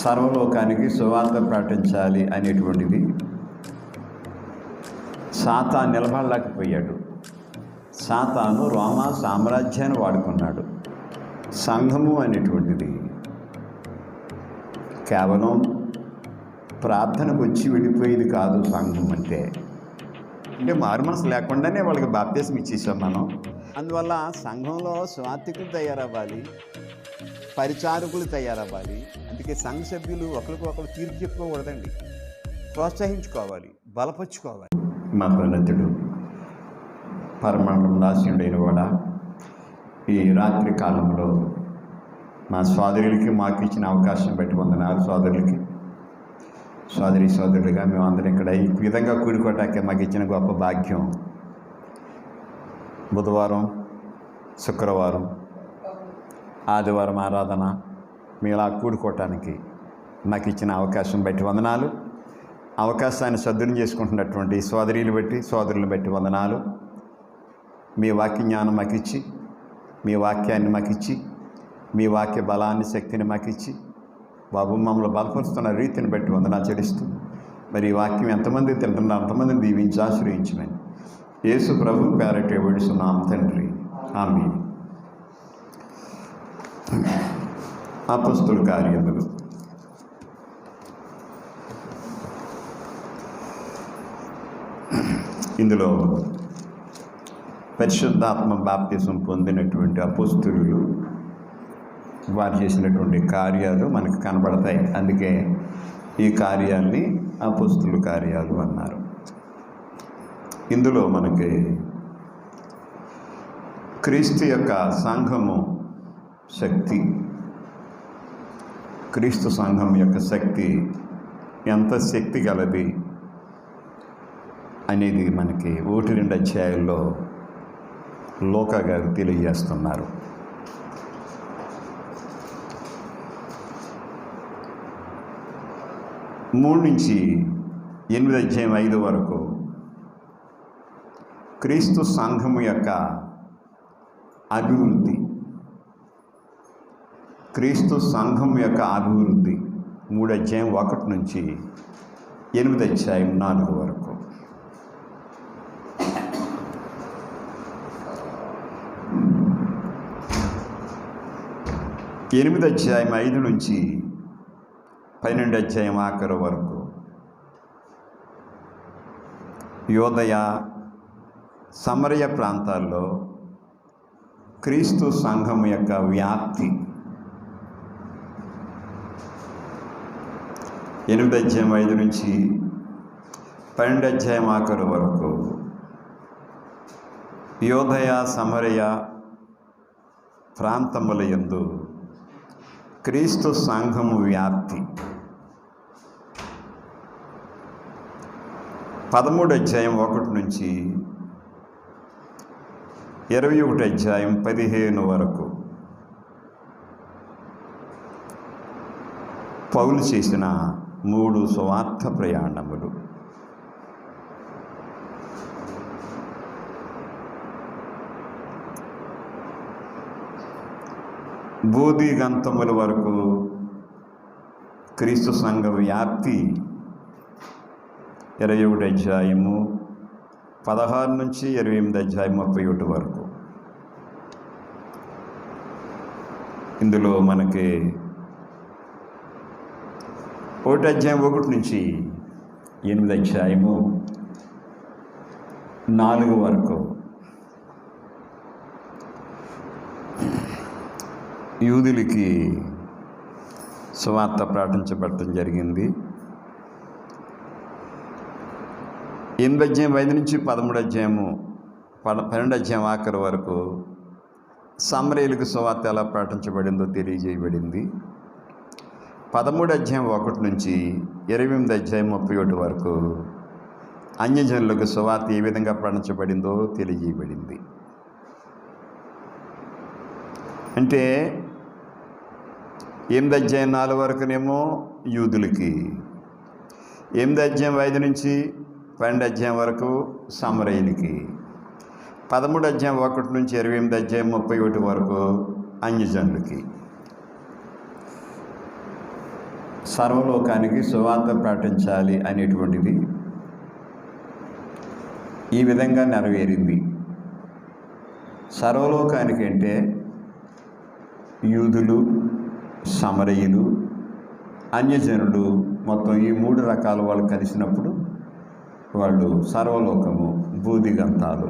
సర్వలోకానికి సువార్త ప్రకటించాలి అనేటువంటిది సాతాను నిలబడలేకపోయాడు. సాతాను రోమా సామ్రాజ్యాన్ని వాడుకున్నాడు. సంఘము అనేటువంటిది కేవలం ప్రార్థనకు వచ్చి వెళ్ళిపోయేది కాదు. సంఘం అంటే మారుమనసు లేకుండానే వాళ్ళకి బాప్తిసం ఇచ్చేసాం మనం. అందువల్ల సంఘంలో స్వార్థికులు తయారవ్వాలి, పరిచారకులు తయారవ్వాలి. అందుకే సంఘ సభ్యులు ఒకరికొకరు తీర్పు చెప్పుకోకూడదండి, ప్రోత్సహించుకోవాలి, బలపరుచుకోవాలి. మా ప్రణతుడు పరమాణం దాస్యుడైన కూడా ఈ రాత్రి కాలంలో మా సోదరులకి మాకు ఇచ్చిన అవకాశం బట్టి వందనాలు. సోదరులుగా మేమందరం ఇక్కడ ఈ విధంగా కూడుకోవటానికి మాకు ఇచ్చిన గొప్ప భాగ్యం. బుధవారం, శుక్రవారం, ఆదివారం ఆరాధన మీలా కూడుకోవటానికి మాకు ఇచ్చిన అవకాశం బట్టి వందనాలు. అవకాశాన్ని సద్వినియోగం చేసుకుంటున్నటువంటి సోదరులను బట్టి వందనాలు. మీ వాక్య జ్ఞానం మాకు ఇచ్చి, మీ వాక్యాన్ని మాకు ఇచ్చి, మీ వాక్య బలాన్ని, శక్తిని మాకు ఇచ్చి బాబు మమ్మల్ని బలపరుస్తున్న రీతిని బట్టి వందనాలు చెల్లిస్తూ, మరి ఈ వాక్యం ఎంతమంది తింటున్నారు అంతమందిని దీవించి ఆశ్రయించమని యేసు ప్రభు పేరట వేడుచున్నాం తండ్రి, ఆమేన్. అపొస్తలుల కార్యములు 'ఇందులో పరిశుద్ధాత్మ బాప్తిసం పొందినటువంటి అపొస్తలులు వారు చేసినటువంటి కార్యాలు మనకు కనబడతాయి. అందుకే ఈ కార్యాల్ని అపొస్తలుల కార్యాలు అన్నారు. ఇందులో మనకి క్రీస్తు యొక్క సంఘము శక్తి, క్రీస్తు సంఘం యొక్క శక్తి ఎంత శక్తి గలది అనేది మనకి 1-2 అధ్యాయాల్లో లోకా గారు తెలియజేస్తున్నారు. 3-8 అధ్యాయం 5 వరకు క్రీస్తు సంఘము యొక్క అభివృద్ధి, 3 అధ్యాయం 1 నుంచి 8 అధ్యాయం 4 వరకు. 8 అధ్యాయం 5 నుంచి 12 అధ్యాయం ఆఖరు వరకు యోదయ, సమరయ ప్రాంతాల్లో క్రీస్తు సంఘం యొక్క వ్యాప్తి. 8 అధ్యాయం 5 నుంచి 12 అధ్యాయం ఆఖరు వరకు యోదయ, సమరయ ప్రాంతముల యందు క్రీస్తు సంఘము వ్యాప్తి. 13 అధ్యాయం 1 నుంచి 21 అధ్యాయం 15 వరకు పౌలు చేసిన 3 సువార్త ప్రయాణములు. బోధి గంతముల వరకు క్రీస్తు సంఘ వ్యాప్తి 21 అధ్యాయము 16 నుంచి 28 అధ్యాయం 31 వరకు. ఇందులో మనకి 1 అధ్యాయం 1 నుంచి 8 అధ్యాయము 4 వరకు యూదులకి సువార్త ప్రకటించబడటం జరిగింది. 8 అధ్యాయం 5 నుంచి 13 అధ్యాయము 12 అధ్యాయం ఆఖరి వరకు సమరయులకు సువార్త ఎలా ప్రకటించబడిందో తెలియజేయబడింది. 13 అధ్యాయం 1 నుంచి 28 అధ్యాయం 31 వరకు అన్యజనులకు సువార్త ఏ విధంగా ప్రకటించబడిందో తెలియజేయబడింది. అంటే 8 అధ్యాయం 4 వరకునేమో యూదులకి, 8 అధ్యాయం 5 నుంచి 12 అధ్యాయం వరకు సమరయులకి, 13 అధ్యాయం 1 నుంచి 28 అధ్యాయం 31 వరకు అన్యజనులకి. సర్వలోకానికి సువార్త ప్రకటించాలి అనేటువంటిది ఈ విధంగా నెరవేరింది. సర్వలోకానికి అంటే యూదులు, సమరయులు, అన్యజనులు, మొత్తం ఈ 3 రకాల వాళ్ళు కలిసినప్పుడు వాళ్ళు సర్వలోకము, భూదిగంతాలు.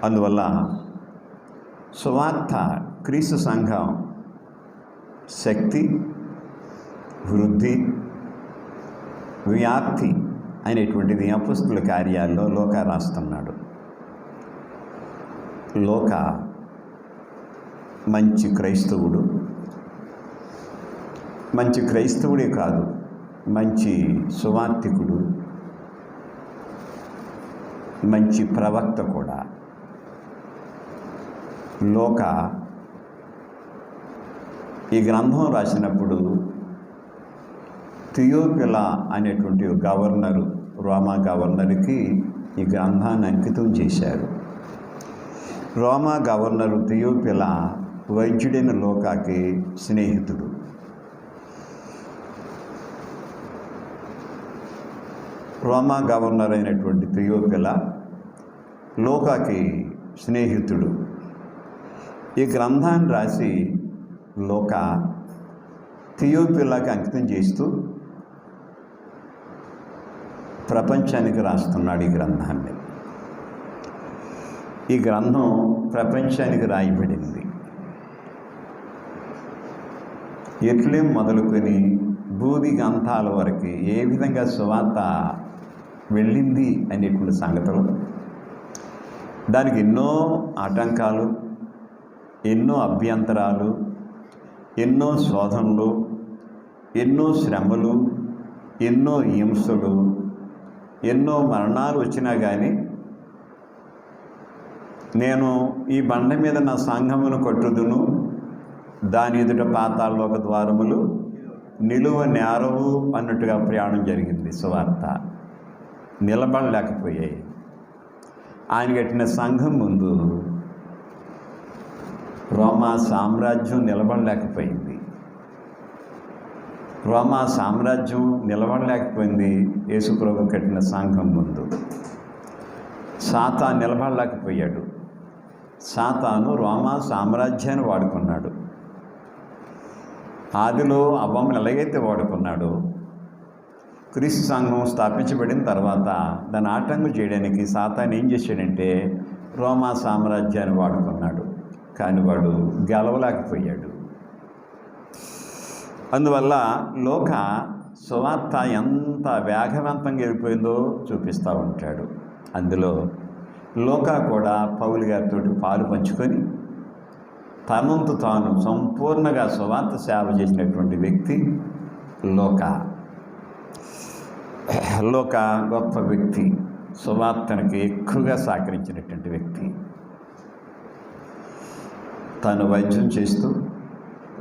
అందువల్ల సువార్త, క్రీస్తు సంఘం శక్తి, వృద్ధి, వ్యాప్తి అనేటువంటిది అపొస్తలుల కార్యాల్లో లోకా రాస్తున్నాడు. లోక మంచి క్రైస్తవుడు, మంచి క్రైస్తవుడే కాదు, మంచి సువార్తికుడు, మంచి ప్రవక్త కూడా. లోక ఈ గ్రంథం రాసినప్పుడు థియోపిలా అనేటువంటి గవర్నరు, రోమా గవర్నర్కి ఈ గ్రంథాన్ని అంకితం చేశారు. రోమా గవర్నరు థియోపిలా వైద్యుడైన లోకాకి స్నేహితుడు. రోమా గవర్నర్ అయినటువంటి థియోపిలా లోకాకి స్నేహితుడు. ఈ గ్రంథాన్ని రాసి లోక థియోపిలాకి అంకితం చేస్తూ ప్రపంచానికి రాస్తున్నాడు ఈ గ్రంథాన్ని. ఈ గ్రంథం ప్రపంచానికి రాయబడింది. ఎట్లేం మొదలుకొని భూదిగంతాల వరకు ఏ విధంగా సువార్త వెళ్ళింది అనేటువంటి సంగతులు, దానికి ఎన్నో ఆటంకాలు, ఎన్నో అభ్యంతరాలు, ఎన్నో శోధనలు, ఎన్నో శ్రమలు, ఎన్నో హింసలు, ఎన్నో మరణాలు వచ్చినా కానీ నేను ఈ బండ మీద నా సంఘమును కట్టుదును, దాని ఎదుట పాతాళలోక ద్వారములు నిలువ నేరవు అన్నట్టుగా ప్రయాణం జరిగింది. సువార్త నిలబడలేకపోయాయి. ఆయన కట్టిన సంఘం ముందు రోమా సామ్రాజ్యం నిలబడలేకపోయింది. రోమా సామ్రాజ్యం నిలబడలేకపోయింది యేసుప్రభు కట్టిన సంఘం ముందు. సాతాను నిలబడలేకపోయాడు. సాతాను రోమా సామ్రాజ్యాన్ని వాడుకున్నాడు. ఆదిలో అవ్వమ్మను ఎలాగైతే వాడుకున్నాడో, క్రీస్తు సంఘం స్థాపించబడిన తర్వాత దాన్ని ఆటంకం చేయడానికి సాతాను ఏం చేశాడంటే రోమా సామ్రాజ్యాన్ని వాడుకున్నాడు. కానీ వాడు గెలవలేకపోయాడు. అందువల్ల లోక సువార్త ఎంత వేగవంతంగా వెళ్ళిపోయిందో చూపిస్తూ ఉంటాడు. అందులో లోక కూడా పౌలు గారితో పాలు పంచుకొని తనంత తాను సంపూర్ణంగా సువార్త సేవ చేసినటువంటి వ్యక్తి లోక. లోక గొప్ప వ్యక్తి, సువార్తనికి ఎక్కువగా సహకరించినటువంటి వ్యక్తి. తాను వైద్యం చేస్తూ,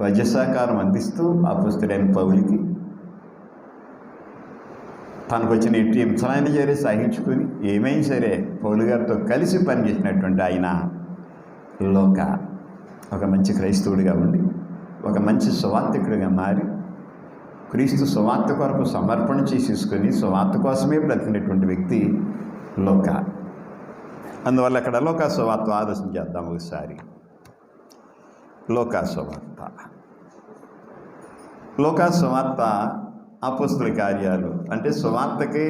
వైద్య సహకారం అందిస్తూ అపొస్తలుడైన పౌలుకి తనకు వచ్చిన ఎట్టి హింసలైన సరే సహించుకొని ఏమైనా సరే పౌలు గారితో కలిసి పనిచేసినటువంటి ఆయన లోక ఒక మంచి క్రైస్తవుడిగా ఉండి, ఒక మంచి సువార్తికుడిగా మారి, క్రీస్తు సువార్త కొరకు సమర్పణ చేసేసుకొని సువార్త కోసమే బ్రతికినటువంటి వ్యక్తి లోక. అందువల్ల ఇక్కడ లోక సువార్త ఆలోచన చేద్దాం ఒకసారి. లోకా సువార్త, లోకా సువార్త అపొస్తలుల కార్యాలు అంటే సువార్తకి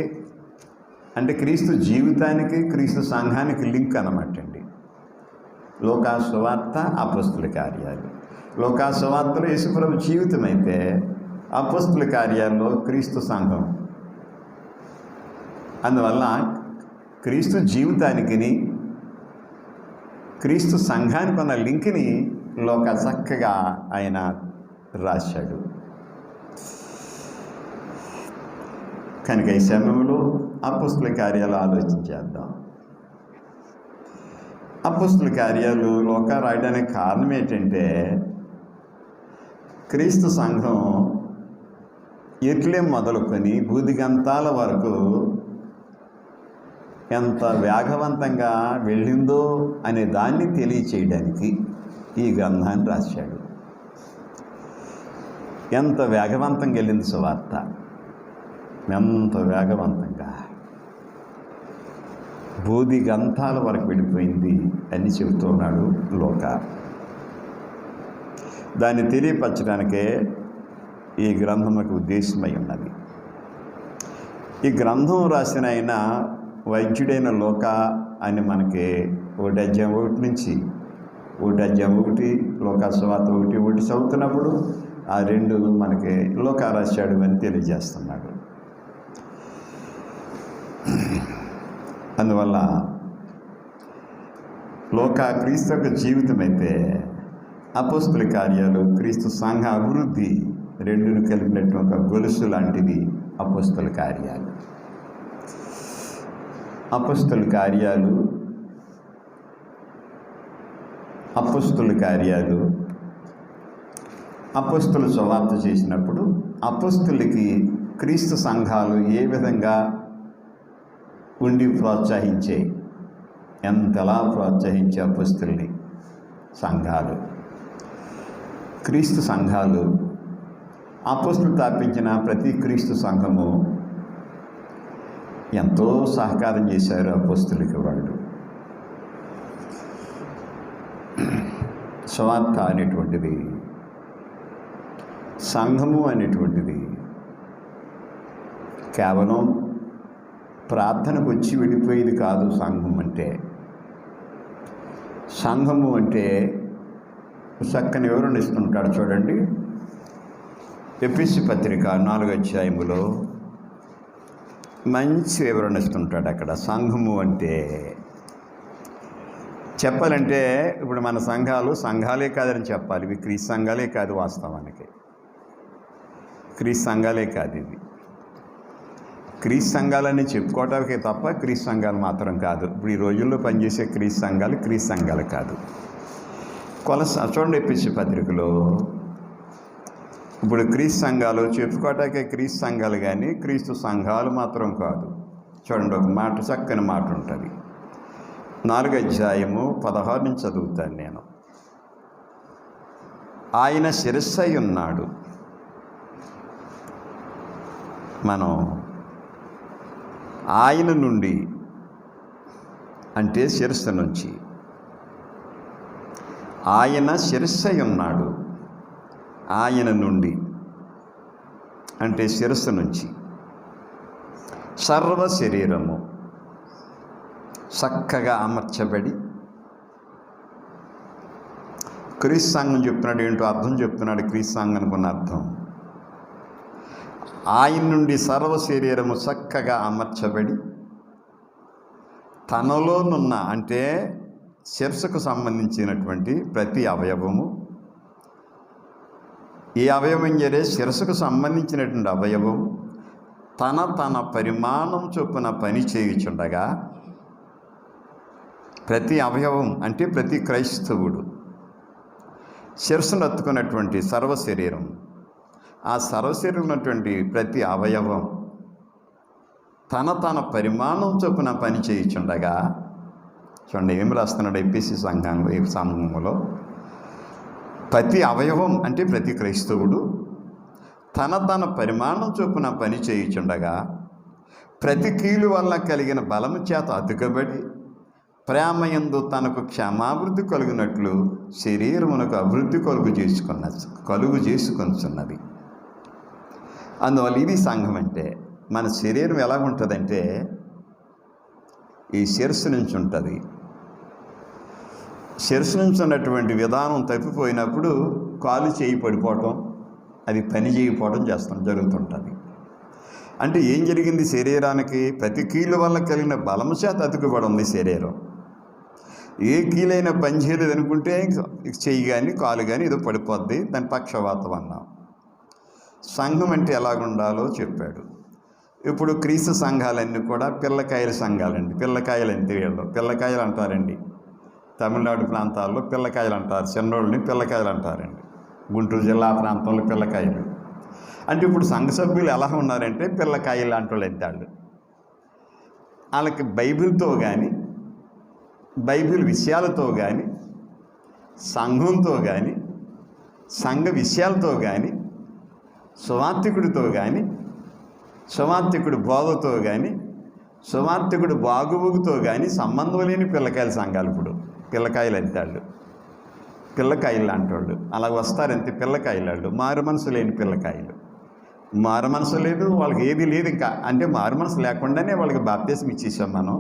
అంటే క్రీస్తు జీవితానికి, క్రీస్తు సంఘానికి లింక్ అన్నమాట అండి. లోకా సువార్త, అపొస్తలుల కార్యాలు. లోకా సువార్తలో యేసుప్రభు జీవితం అయితే, అపొస్తలుల కార్యాల్లో క్రీస్తు సంఘం. అందువల్ల క్రీస్తు జీవితానికి, క్రీస్తు సంఘానికి ఉన్న లింక్ని లోక చక్కగా ఆయన రాశాడు. కనుక ఈ సమయంలో అపొస్తలుల కార్యాలు ఆలోచించేద్దాం. అపొస్తలుల కార్యాలు లోక రాయడానికి కారణం ఏంటంటే, క్రీస్తు సంఘం ఎట్లేం మొదలుకొని భూదిగంతాల వరకు ఎంత వేగవంతంగా వెళ్ళిందో అనే దాన్ని తెలియచేయడానికి ఈ గ్రంథాన్ని రాశాడు. ఎంత వేగవంతంగా వెళ్ళింది సువార్త, ఎంత వేగవంతంగా బోధి గంధాల వరకు వెళ్ళిపోయింది అని చెబుతున్నాడు లూకా. దాన్ని తెలియపరచడానికే ఈ గ్రంథంకి ఉద్దేశమై ఉన్నది. ఈ గ్రంథం రాసిన ఆయన వైద్యుడైన లూకా అని మనకి 1:1 నుంచి 1:1 లూకా సువార్త 1:1 చదువుతున్నప్పుడు ఆ 2 మనకి లూకా రాశాడు అని తెలియజేస్తున్నాడు. అందువల్ల లూకా క్రీస్తు యొక్క జీవితం అయితే అపోస్తుల కార్యాలు క్రీస్తు సంఘ అభివృద్ధి రెండును కలిపినట్టు ఒక గొలుసు లాంటిది అపోస్తుల కార్యాలు. అపోస్తుల కార్యాలు అపోస్తులు సువార్త చేసినప్పుడు అపోస్తులకి క్రీస్తు సంఘాలు ఏ విధంగా ఉండి ప్రోత్సహించే, ఎంతలా ప్రోత్సహించే అపోస్తుల్ని సంఘాలు, క్రీస్తు సంఘాలు, అపోస్తులు స్థాపించిన ప్రతి క్రీస్తు సంఘము ఎంతో సహకారం చేశారు అపోస్తులకి. వాళ్ళు సువార్త అనేటువంటిది, సంఘము అనేటువంటిది కేవలం ప్రార్థనకు వచ్చి వెళ్ళిపోయేది కాదు. సంఘము అంటే చక్కని వివరణ ఇస్తుంటాడు చూడండి. ఎఫెసీ పత్రిక 4వ అధ్యాయములో మంచి వివరణ ఇస్తుంటాడు. అక్కడ సంఘము అంటే చెప్పాలంటే ఇప్పుడు మన సంఘాలే కాదని చెప్పాలి. ఇవి క్రీస్తు సంఘాలే కాదు, వాస్తవానికి క్రీస్తు సంఘాలే కాదు. ఇవి క్రీస్తు సంఘాలని చెప్పుకోవటానికే తప్ప క్రీస్తు సంఘాలు మాత్రం కాదు. ఇప్పుడు ఈ రోజుల్లో పనిచేసే క్రీస్తు సంఘాలు కాదు. చూడండి ఎఫెసీ పత్రికలో ఇప్పుడు క్రీస్తు సంఘాలు చెప్పుకోవటానికే క్రీస్తు సంఘాలు కానీ క్రీస్తు సంఘాలు మాత్రం కాదు. చూడండి, ఒక మాట, చక్కని మాట ఉంటుంది. 4వ అధ్యాయము 16 నుంచి చదువుతాను నేను. ఆయన శిరస్సై ఉన్నాడు. మనం ఆయన నుండి అంటే శిరస్సు నుంచి, ఆయన శిరస్సై ఉన్నాడు. ఆయన నుండి అంటే శిరస్సు నుంచి సర్వ శరీరము చక్కగా అమర్చబడి, క్రీస్తు సంఘం చెప్తున్నాడు. ఏంటో అర్థం చెప్తున్నాడు. క్రీస్తు సంఘం అనుకున్న అర్థం, ఆయన నుండి సర్వ శరీరము చక్కగా అమర్చబడి తనలోనున్న అంటే శిరస్సుకు సంబంధించినటువంటి ప్రతి అవయవము, ఈ అవయవం చేరే శిరస్సుకు సంబంధించినటువంటి అవయవం తన పరిమాణం చొప్పున పని చేయుచుండగా, ప్రతి అవయవం అంటే ప్రతి క్రైస్తవుడు శిరస్సును అత్తుకున్నటువంటి సర్వశరీరం, ఆ సర్వశరీరం ఉన్నటువంటి ప్రతి అవయవం తన పరిమాణం చొప్పున పని చేయుచుండగా, చూడండి ఏం రాస్తున్నాడు ఎఫెసీ సంఘంలో, ప్రతి అవయవం అంటే ప్రతి క్రైస్తవుడు తన పరిమాణం చొప్పున పని చేయుచుండగా, ప్రతి కీలు వల్ల కలిగిన బలము చేత అతుకబడి ప్రేమయందు తనకు క్షమాభివృద్ధి కలుగునట్లు శరీరమునకు అభివృద్ధి కలుగు చేసుకొనుచున్నది. అందువల్ల ఇది సంఘం అంటే. మన శరీరం ఎలా ఉంటుందంటే ఈ శిరస్సు నుంచి ఉంటుంది. శిరస్సు నుంచి ఉన్నటువంటి విధానం తప్పిపోయినప్పుడు కాలు చేయి పడిపోవటం, అది పని చేయకపోవడం జరుగుతుంటుంది. అంటే ఏం జరిగింది? శరీరానికి ప్రతి కీలు వల్ల కలిగిన బలము చేత అతుకుబడి ఉంది శరీరం. ఏ కీలైనా పని చేయలేదు అనుకుంటే చెయ్యి కానీ కాలు కానీ ఏదో పడిపోద్ది, దాని పక్షవాతం అన్నాం. సంఘం అంటే ఎలాగుండాలో చెప్పాడు. ఇప్పుడు క్రీస్తు సంఘాలన్నీ కూడా పిల్లకాయల సంఘాలండి. పిల్లకాయలు అంటే వీళ్ళు పిల్లకాయలు అంటారండి. తమిళనాడు ప్రాంతాల్లో పిల్లకాయలు అంటారు, చిన్నోళ్ళని పిల్లకాయలు అంటారండి. గుంటూరు జిల్లా ప్రాంతంలో పిల్లకాయలు అంటే ఇప్పుడు సంఘ సభ్యులు ఎలా ఉన్నారంటే పిల్లకాయలు లాంటి వాళ్ళు ఎత్తాళ్ళు. వాళ్ళకి బైబిల్తో కానీ, బైబిల్ విషయాలతో కానీ, సంఘంతో కానీ, సంఘ విషయాలతో కానీ, సువార్థికుడితో కానీ, సువార్థికుడు బోధతో కానీ, సువార్థికుడు బాగుబోగుతో కానీ సంబంధం లేని పిల్లకాయల సంఘాలు. ఇప్పుడు పిల్లకాయలు అంటాళ్ళు, పిల్లకాయలు అంటాళ్ళు. అలా వస్తారంతే పిల్లకాయలు. మారు మనసు లేని పిల్లకాయలు. మారు మనసు లేదు, వాళ్ళకి ఏది లేదు ఇంకా. అంటే మారు మనసు లేకుండానే వాళ్ళకి బాప్తిసం ఇచ్చేసాం మనం.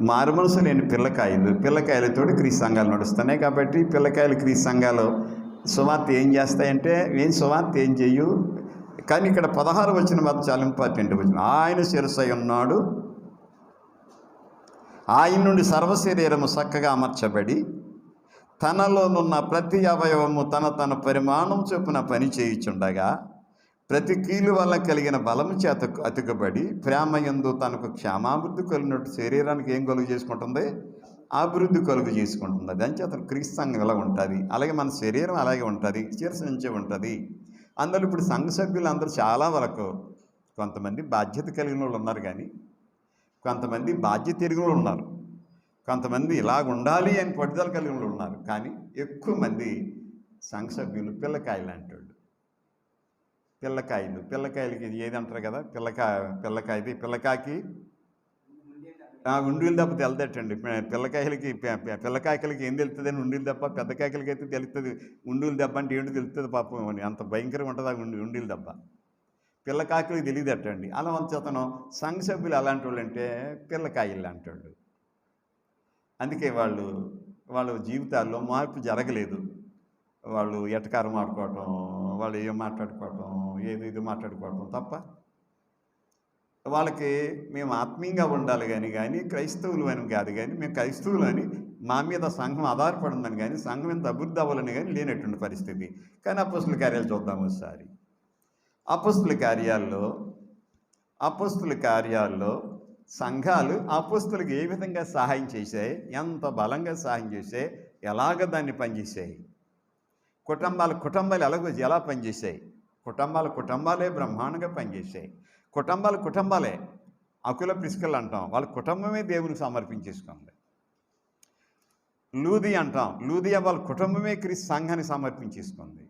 మారు మనసు లేని పిల్లకాయలతో క్రీస్తు సంఘాలు నడుస్తున్నాయి. కాబట్టి పిల్లకాయలు క్రీస్తు సంఘాలు సువార్త ఏం చేస్తాయంటే, సువార్త ఏం చెయ్యు. కానీ ఇక్కడ 16 వచ్చిన మాత్రం చాలా ఇంపార్టెంట్ వచ్చిన. ఆయన శిరస్సై ఉన్నాడు, ఆయన నుండి సర్వశరీరము చక్కగా అమర్చబడి తనలోనున్న ప్రతి అవయవము తన పరిమాణం చొప్పున పని చేయుచుండగా ప్రతి కీలు వల్ల కలిగిన బలము చేత అతుకబడి ప్రేమ యందు తనకు క్షేమాభివృద్ధి కలిగినట్టు శరీరానికి ఏం కలుగు చేసుకుంటుంది? అభివృద్ధి కలుగు చేసుకుంటుంది. దాని చేత క్రీస్తు సంఘం ఇలా ఉంటుంది. అలాగే మన శరీరం అలాగే ఉంటుంది, శిరస్సు నుంచే ఉంటుంది. అందులో ఇప్పుడు సంఘ సభ్యులు అందరూ చాలా వరకు కొంతమంది బాధ్యత కలిగిన వాళ్ళు ఉన్నారు, కానీ కొంతమంది బాధ్యత ఎరిగిన వాళ్ళు ఉన్నారు, కొంతమంది ఇలాగ ఉండాలి అని పట్టుదల కలిగిన వాళ్ళు ఉన్నారు. కానీ ఎక్కువ మంది సంఘ సభ్యులు పిల్లకాయలు అంటాడు. పిల్లకాయలకి ఏది అంటారు కదా, పిల్లకాయకి ఉండీలు దెబ్బ తెలదటండి. పిల్లకాయలకి ఏం తెలుస్తుందని ఉండీలు దెబ్బ, పెద్ద కాయలకి అయితే తెలుస్తుంది. ఉండీలు దెబ్బ అంటే ఏంటో తెలుస్తుంది పాపం అని. అంత భయంకరంగా ఉంటుంది ఆ ఉండీలు దెబ్బ. పిల్లకాయలకి తెలియదటండి. అలా వంచేతను సంఘ సభ్యులు అలాంటి వాళ్ళు అంటే పిల్లకాయలు అంటాడు. అందుకే వాళ్ళ జీవితాల్లో మార్పు జరగలేదు. వాళ్ళు ఎటకారం ఆడుకోవటం, వాళ్ళు ఏం మాట్లాడుకోవటం, ఇది మాట్లాడుకోవటం తప్ప వాళ్ళకి మేము ఆత్మీయంగా ఉండాలి కానీ క్రైస్తవులు అని కాదు, కానీ మేము క్రైస్తవులు అని మా మీద సంఘం ఆధారపడిందని కానీ సంఘం ఎంత అభివృద్ధి అవ్వాలని కానీ లేనటువంటి పరిస్థితి. కానీ అపోస్తుల కార్యాలు చూద్దాం ఒకసారి. అపోస్తుల కార్యాల్లో సంఘాలు అపోస్తులకు ఏ విధంగా సహాయం చేశాయి, ఎంత బలంగా సహాయం చేశాయి, ఎలాగ దాన్ని పనిచేసాయి. కుటుంబాలు ఎలా పనిచేసాయి. కుటుంబాలే బ్రహ్మాండంగా పనిచేసాయి. కుటుంబాలే అకుల ప్రిస్కలు అంటాం, వాళ్ళ కుటుంబమే దేవునికి సమర్పించేసుకుంది. లూదియా వాళ్ళ కుటుంబమే క్రీస్తు సంఘాన్ని సమర్పించేసుకుంది.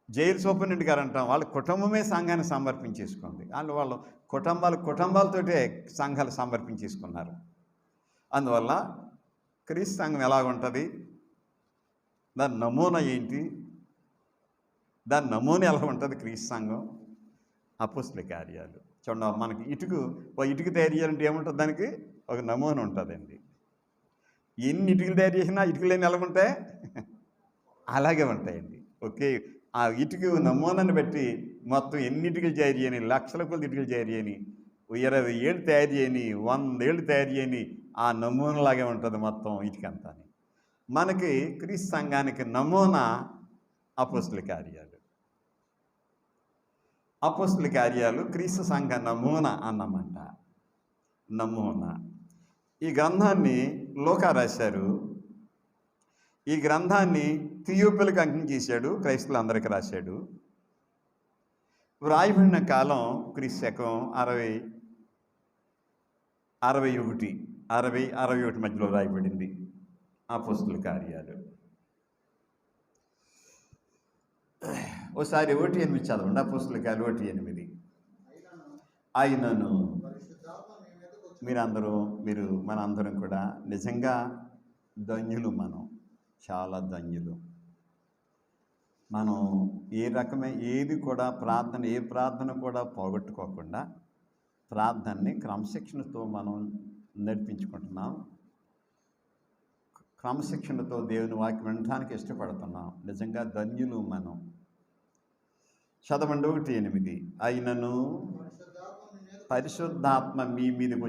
జైలు సూపరింటెండెంట్ గారు అంటాం, వాళ్ళ కుటుంబమే సంఘాన్ని సమర్పించేసుకుంది. వాళ్ళు కుటుంబాలతోటే సంఘాలు సమర్పించేసుకున్నారు. అందువల్ల క్రీస్తు సంఘం ఎలాగుంటుంది, దాని నమూనా ఏంటి, దాని నమూనా ఎలా ఉంటుంది క్రీస్తు సంఘం? అపోస్తుల కార్యాలు చూడండి. మనకి ఇటుక తయారు చేయాలంటే ఏముంటుంది, దానికి ఒక నమూనా ఉంటుందండి. ఎన్ని ఇటుకలు తయారు చేసినా ఇటుకలేని ఎలా ఉంటాయి, అలాగే ఉంటాయండి. ఓకే, ఆ ఇటుక నమూనాను బట్టి మొత్తం ఎన్ని ఇటుకలు తయారు చేయని, లక్షల కొద్ది ఇటుకలు తయారు చేయని, 20 ఏళ్ళు తయారు చేయని, 100 ఏళ్ళు తయారు చేయని, ఆ నమూనాలాగే ఉంటుంది మొత్తం ఇటుకంతా. మనకి క్రీస్తు సంఘానికి నమూనా అపోస్తుల కార్యాలు క్రీస్తు సంఘ నమూనా అన్నమాట. నమూనా. ఈ గ్రంథాన్ని లూకా రాశారు. ఈ గ్రంథాన్ని తియోపిలకు అంకితం చేశాడు, క్రైస్తవులందరికీ రాశాడు. వ్రాయబడిన కాలం క్రీస్తు శకం 61 మధ్యలో రాయబడింది అపోస్తుల కార్యాలు. ఒకసారి 1:8 చదవండి. అపోస్తుల కార్యాలు 1:8. అయినను మనందరం కూడా నిజంగా ధన్యులు. మనం చాలా ధన్యులు. మనం ఏ ప్రార్థన కూడా పోగొట్టుకోకుండా ప్రార్థనని క్రమశిక్షణతో మనం నడిపించుకుంటున్నాం. క్రమశిక్షణతో దేవుని వాక్యం వినడానికి ఇష్టపడుతున్నాం. నిజంగా ధన్యులు మనం. చదవండి 1:8. అయినను పరిశుద్ధాత్మ మీ మీదకి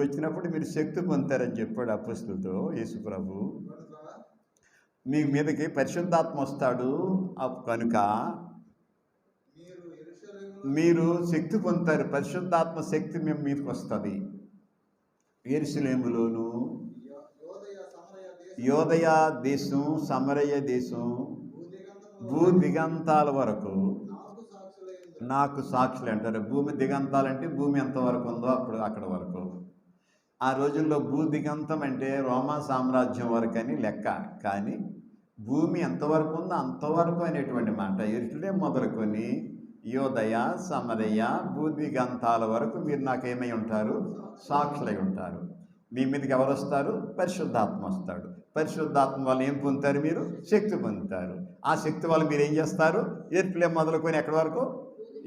వచ్చినప్పుడు మీరు శక్తి పొందుతారని చెప్పాడు అపోస్తులతో యేసు ప్రభు. మీ మీదకి పరిశుద్ధాత్మ వస్తాడు కనుక మీరు శక్తి పొందుతారు. పరిశుద్ధాత్మ శక్తి మేము మీదకి వస్తుంది. యెరూషలేములోను, యోదయ దేశం, సమరయ దేశం, భూదిగంతాల వరకు నాకు సాక్షులు అంటారు. భూమి దిగంతాలంటే భూమి ఎంతవరకు ఉందో అప్పుడు అక్కడ వరకు. ఆ రోజుల్లో భూ దిగంతం అంటే రోమా సామ్రాజ్యం వరకు అని లెక్క. కానీ భూమి ఎంతవరకు ఉందో అంతవరకు అనేటువంటి మాట. ఎరుసలేము మొదలుకొని యోదయ, సమరయ, భూదిగంతాల వరకు మీరు నాకేమై ఉంటారు? సాక్షులై ఉంటారు. మీ మీదకి ఎవరు వస్తారు? పరిశుద్ధాత్మ వస్తాడు. పరిశుద్ధాత్మ వల్ల ఏం పొందుతారు? మీరు శక్తి పొందుతారు. ఆ శక్తి వల్ల మీరు ఏం చేస్తారు? ఎరుసలేము మొదలుకొని ఎక్కడి వరకు?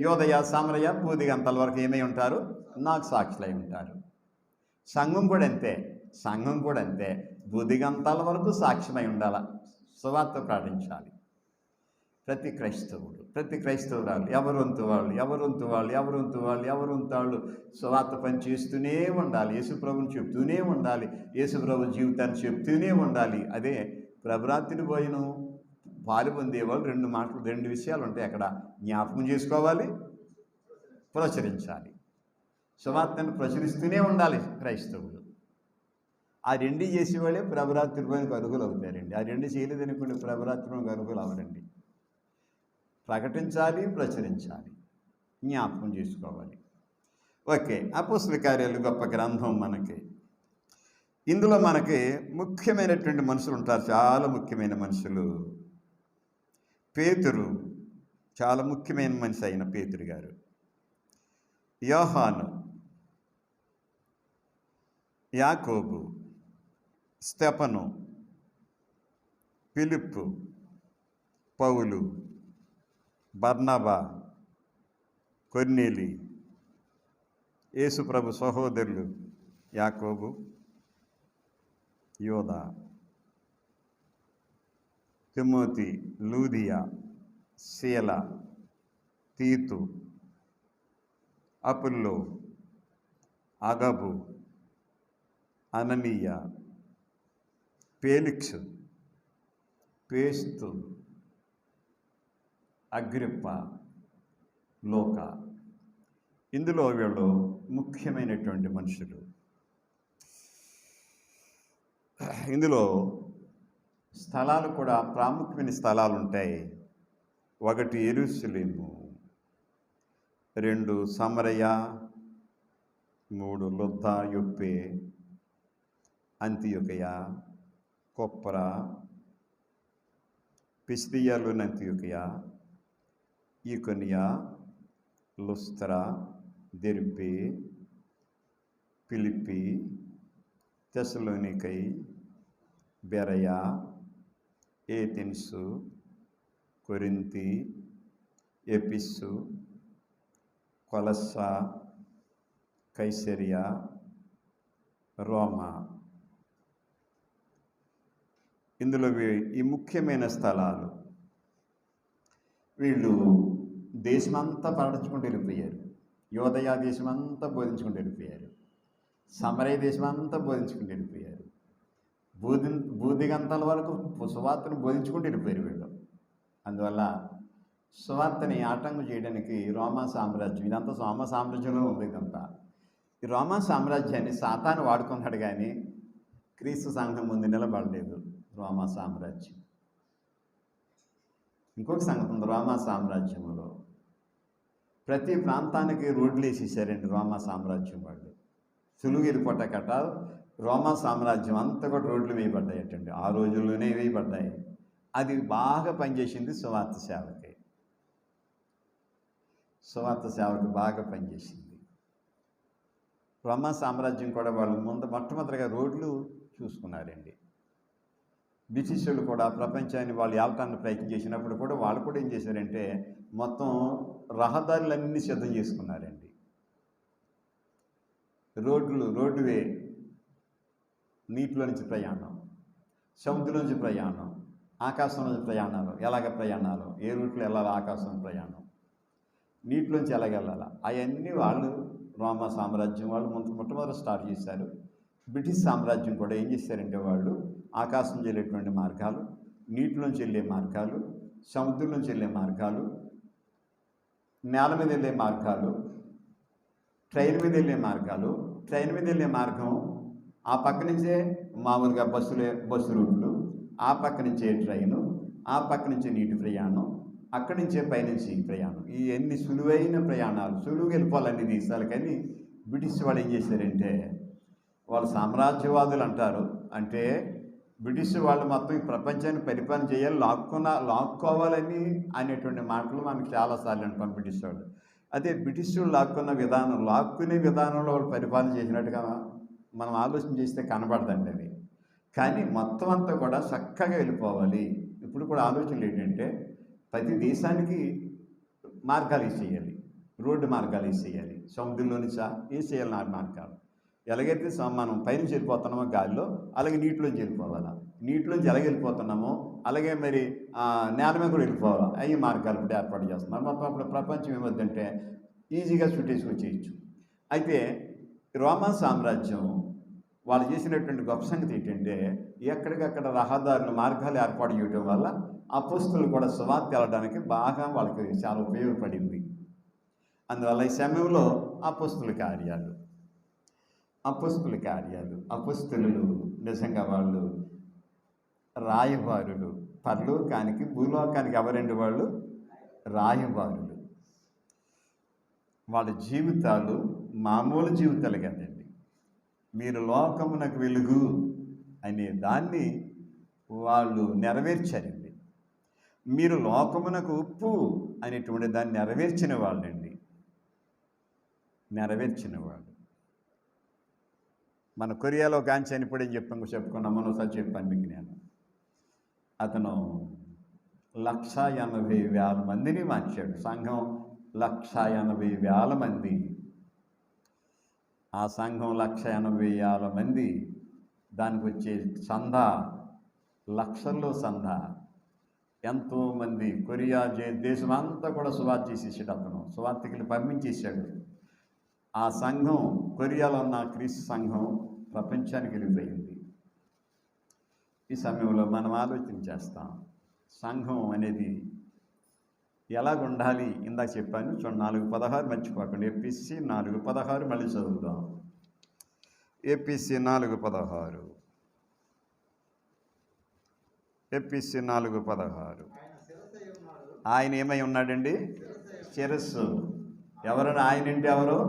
యోదయ, సమరయ, భూదిగంతాల వరకు ఏమై ఉంటారు? నాకు సాక్షులై ఉంటారు. సంఘం కూడా అంతే. సంఘం కూడా అంతే. భూదిగంతాల వరకు సాక్ష్యమై ఉండాలి. సువార్త ప్రకటించాలి. ప్రతి క్రైస్తవుడు, ప్రతి క్రైస్తవురాలు, ఎవరొంతు వాళ్ళు సువార్త పని చేస్తూనే ఉండాలి. యేసుప్రభుని చెప్తూనే ఉండాలి. యేసుప్రభు జీవితాన్ని చెప్తూనే ఉండాలి. అదే ప్రభురాత్రి భోజనం పాలు పొందేవాళ్ళు రెండు విషయాలు ఉంటాయి అక్కడ. జ్ఞాపకం చేసుకోవాలి, ప్రచురించాలి. సువార్తను ప్రచురిస్తూనే ఉండాలి క్రైస్తవులు. ఆ రెండు చేసేవాళ్ళే ప్రభురాత్రి భోజనకు అర్హులు అవుతారండి. ఆ రెండు చేయలేదనుకోండి ప్రభురాత్రి భోజనకు అర్హులు అవరండి. ప్రకటించాలి, ప్రచురించాలి, జ్ఞాపకం చేసుకోవాలి. ఓకే, అపోస్తలుల కార్యాలు గొప్ప గ్రంథం మనకి. ఇందులో మనకి ముఖ్యమైనటువంటి మనుషులు ఉంటారు, చాలా ముఖ్యమైన మనుషులు. పేతురు చాలా ముఖ్యమైన మనిషి అయిన పేతురు గారు, యోహాను, యాకోబు, స్తెఫను, ఫిలిప్పు, పౌలు, బర్నబా, కొర్నేలి, యేసుప్రభు సహోదరులు యాకోబు, యోదా, తిమోతి, లూదియా, శీల, తీతు, అపుల్లో, అగబు, అననీయ, ఫేలిక్స్, పేస్తు, అగ్రిప్ప, లోక. ఇందులో వీళ్ళు ముఖ్యమైనటువంటి మనుషులు. ఇందులో స్థలాలు కూడా ప్రాముఖ్యమైన స్థలాలు ఉంటాయి. 1 యెరూషలేము, 2 సమరయ, 3 లుద్ద, యొప్పే, అంతియొకయ, కొప్ర, పిసిదియాలోని అంతియొకయ, ఈకొనియ, లుస్త్ర, దెర్బే, ఫిలిప్పి, తెసలోనికై, బెరయ, ఏథెన్సు, కొరింథీ, ఎఫెసు, కొలస్స, కైసరియా, రోమా. ఇందులో ఈ ముఖ్యమైన స్థలాలు. వీళ్ళు దేశమంతా ప్రకటించుకుంటూ వెళ్ళిపోయారు. యోదయ దేశమంతా బోధించుకుంటూ వెళ్ళిపోయారు. సమరయ దేశమంతా బోధించుకుంటూ వెళ్ళిపోయారు. భూదిగంతాల వరకు సువార్తను బోధించుకుంటూ వెళ్ళిపోయారు వీళ్ళు. అందువల్ల సువార్తని ఆటంకం చేయడానికి రోమా సామ్రాజ్యం, ఇదంతా రోమా సామ్రాజ్యంలో ఉంది. ఇదంతా ఈ రోమా సామ్రాజ్యాన్ని సాతాను వాడుకున్నాడు, కానీ క్రీస్తు సంఘం ముందు నిలబడలేదు రోమా సామ్రాజ్యం. ఇంకొక సంగతి ఉంది, రోమా సామ్రాజ్యంలో ప్రతి ప్రాంతానికి రోడ్లు వేసేసారండి రోమా సామ్రాజ్యం వాళ్ళు. సులువు వెళ్ళిపోటాకట రోమా సామ్రాజ్యం అంతా కూడా రోడ్లు వేయబడ్డాయటండి. ఆ రోజుల్లోనే వేయబడ్డాయి. అది బాగా పనిచేసింది సువార్త సేవకి. సువార్త సేవకి బాగా పనిచేసింది. రోమా సామ్రాజ్యం కూడా వాళ్ళు మొట్టమొదటిగా రోడ్లు చూసుకున్నారండి. బ్రిటిష్ వాళ్ళు కూడా ప్రపంచాన్ని వాళ్ళు ఏలటానికి ప్రయత్నం చేసినప్పుడు కూడా వాళ్ళు కూడా ఏం చేశారంటే మొత్తం రహదారులన్నీ సిద్ధం చేసుకున్నారండి. రోడ్డువే, నీటిలో నుంచి ప్రయాణం, సముద్రం నుంచి ప్రయాణం, ఆకాశం నుంచి ప్రయాణాలు. ఎలాగ ప్రయాణాలు, ఏ రూట్లో వెళ్ళాలి, ఆకాశం ప్రయాణం, నీటిలోంచి ఎలాగ వెళ్ళాలి, అవన్నీ వాళ్ళు రోమా సామ్రాజ్యం వాళ్ళు మొట్టమొదటి స్టార్ట్ చేశారు. బ్రిటిష్ సామ్రాజ్యం కూడా ఏం చేశారంటే వాళ్ళు ఆకాశం వెళ్ళేటువంటి మార్గాలు, నీటిలోంచి వెళ్ళే మార్గాలు, సముద్రం నుంచి వెళ్ళే మార్గాలు, నేల మీద వెళ్ళే మార్గాలు, ట్రైన్ మీద వెళ్ళే మార్గాలు. ట్రైన్ మీద వెళ్ళే మార్గం ఆ పక్క నుంచే మామూలుగా బస్సు రూట్లు, ఆ పక్క నుంచే ట్రైను, ఆ పక్క నుంచే నీటి ప్రయాణం, అక్కడి నుంచే పైనుంచి ప్రయాణం. ఈ ఎన్ని సులువైన ప్రయాణాలు, సులువుగా వెళ్ళిపోవాలండి దేశాలు. కానీ బ్రిటిష్ వాళ్ళు ఏం చేశారంటే, వాళ్ళు సామ్రాజ్యవాదులు అంటారు. అంటే బ్రిటిష్ వాళ్ళు మొత్తం ఈ ప్రపంచాన్ని పరిపాలన చేయాలి, లాక్కోవాలని అనేటువంటి మాటలు మనకు చాలాసార్లు అంటాం బ్రిటిష్ వాళ్ళు. అదే బ్రిటిష్ వాళ్ళు లాక్కునే విధానంలో వాళ్ళు పరిపాలన చేసినట్టుగా మనం ఆలోచన చేస్తే కనబడదండి అది. కానీ మొత్తం అంతా కూడా చక్కగా వెళ్ళిపోవాలి. ఇప్పుడు కూడా ఆలోచనలు ఏంటంటే, ప్రతి దేశానికి మార్గాలు వేసేయాలి, రోడ్డు మార్గాలు వేసేయాలి, సముద్రంలో నుంచి వేసేయాలి మార్గాలు. ఎలాగైతే మనం పైనుంచి వెళ్ళిపోతున్నామో గాలిలో, అలాగే నీటిలోంచి వెళ్ళిపోవాలా. నీటిలోంచి ఎలాగ వెళ్ళిపోతున్నామో అలాగే మరి నేల మీద కూడా వెళ్ళిపోవాలా. అవి మార్గాలు ఇప్పుడు ఏర్పాటు చేస్తున్నారు. మొత్తం అప్పుడు ప్రపంచం ఏమవుతుందంటే ఈజీగా చుట్టేసుకొచ్చేయచ్చు. అయితే రోమన్ సామ్రాజ్యం వాళ్ళు చేసినటువంటి గొప్ప సంగతి ఏంటంటే, ఎక్కడికక్కడ రహదారులు, మార్గాలు ఏర్పాటు చేయడం వల్ల అపోస్తులు కూడా సువార్త వెళ్ళడానికి బాగా వాళ్ళకి చాలా ఉపయోగపడింది. అందువల్ల ఈ సమయంలో అపోస్తుల కార్యాలు అపోస్తులు నిజంగా వాళ్ళు రాయబారులు. పరలోకానికి భూలోకానికి ఎవరండి వాళ్ళు? రాయబారులు. వాళ్ళ జీవితాలు మామూలు జీవితాలు కదండి. మీరు లోకమునకు వెలుగు అనే దాన్ని వాళ్ళు నెరవేర్చారండి. మీరు లోకమునకు ఉప్పు అనేటువంటి దాన్ని నెరవేర్చిన వాళ్ళండి. మన కొరియాలో ఒక ఆయన చనిపోయి చెప్పుకున్నాం. మనోసారి చెప్పాను మీకు నేను. అతను 1,80,000 మందిని మార్చాడు. సంఘం 1,80,000 మంది. ఆ సంఘం 1,80,000 మంది. దానికి వచ్చే సందా లక్షల్లో సందా. ఎంతోమంది కొరియా దేశం అంతా కూడా సువార్త చేసేసాడు. అతను సువార్తికులు పంపించేశాడు. ఆ సంఘం, కొరియాలో ఉన్న క్రీస్తు సంఘం ప్రపంచానికి వెళ్ళిపోయింది. ఈ సమయంలో మనం ఆలోచన చేస్తాం, సంఘం అనేది ఎలాగుండాలి. ఇందాక చెప్పాను చూడండి, 4:16 మర్చిపోకండి. ఎపిసి 4:16 మళ్ళీ చదువుదాం. ఎపిసి 4:16 ఆయన ఏమై ఉన్నాడండి? శిరస్సు. ఎవరన్నా ఆయన అంటే ఎవరు?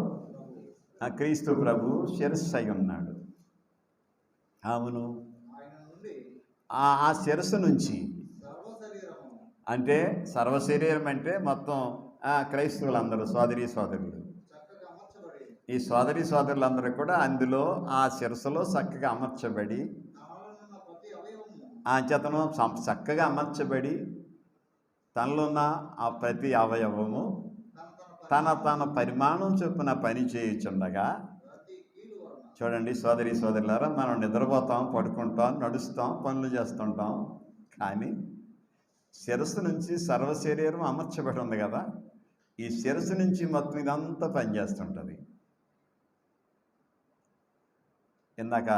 క్రీస్తు ప్రభు శిరస్సు అయి ఉన్నాడు. అవును. ఆ శిరస్సు నుంచి అంటే సర్వశరీరం అంటే మొత్తం క్రైస్తవులందరూ, సోదరులు, ఈ సోదరులందరూ కూడా అందులో ఆ శిరస్సులో చక్కగా అమర్చబడి, ఆ చేతను చక్కగా అమర్చబడి, తనలో ఉన్న ఆ ప్రతి అవయవము తన పరిమాణం చొప్పున పని చేయుచుండగా, చూడండి సోదరులారా, మనం నిద్రపోతాం, పడుకుంటాం, నడుస్తాం, పనులు చేస్తుంటాం. కానీ శిరస్సు నుంచి సర్వశరీరం అమర్చబడి ఉంది కదా. ఈ శిరస్సు నుంచి మొత్తం ఇదంతా పనిచేస్తుంటుంది. ఇందాక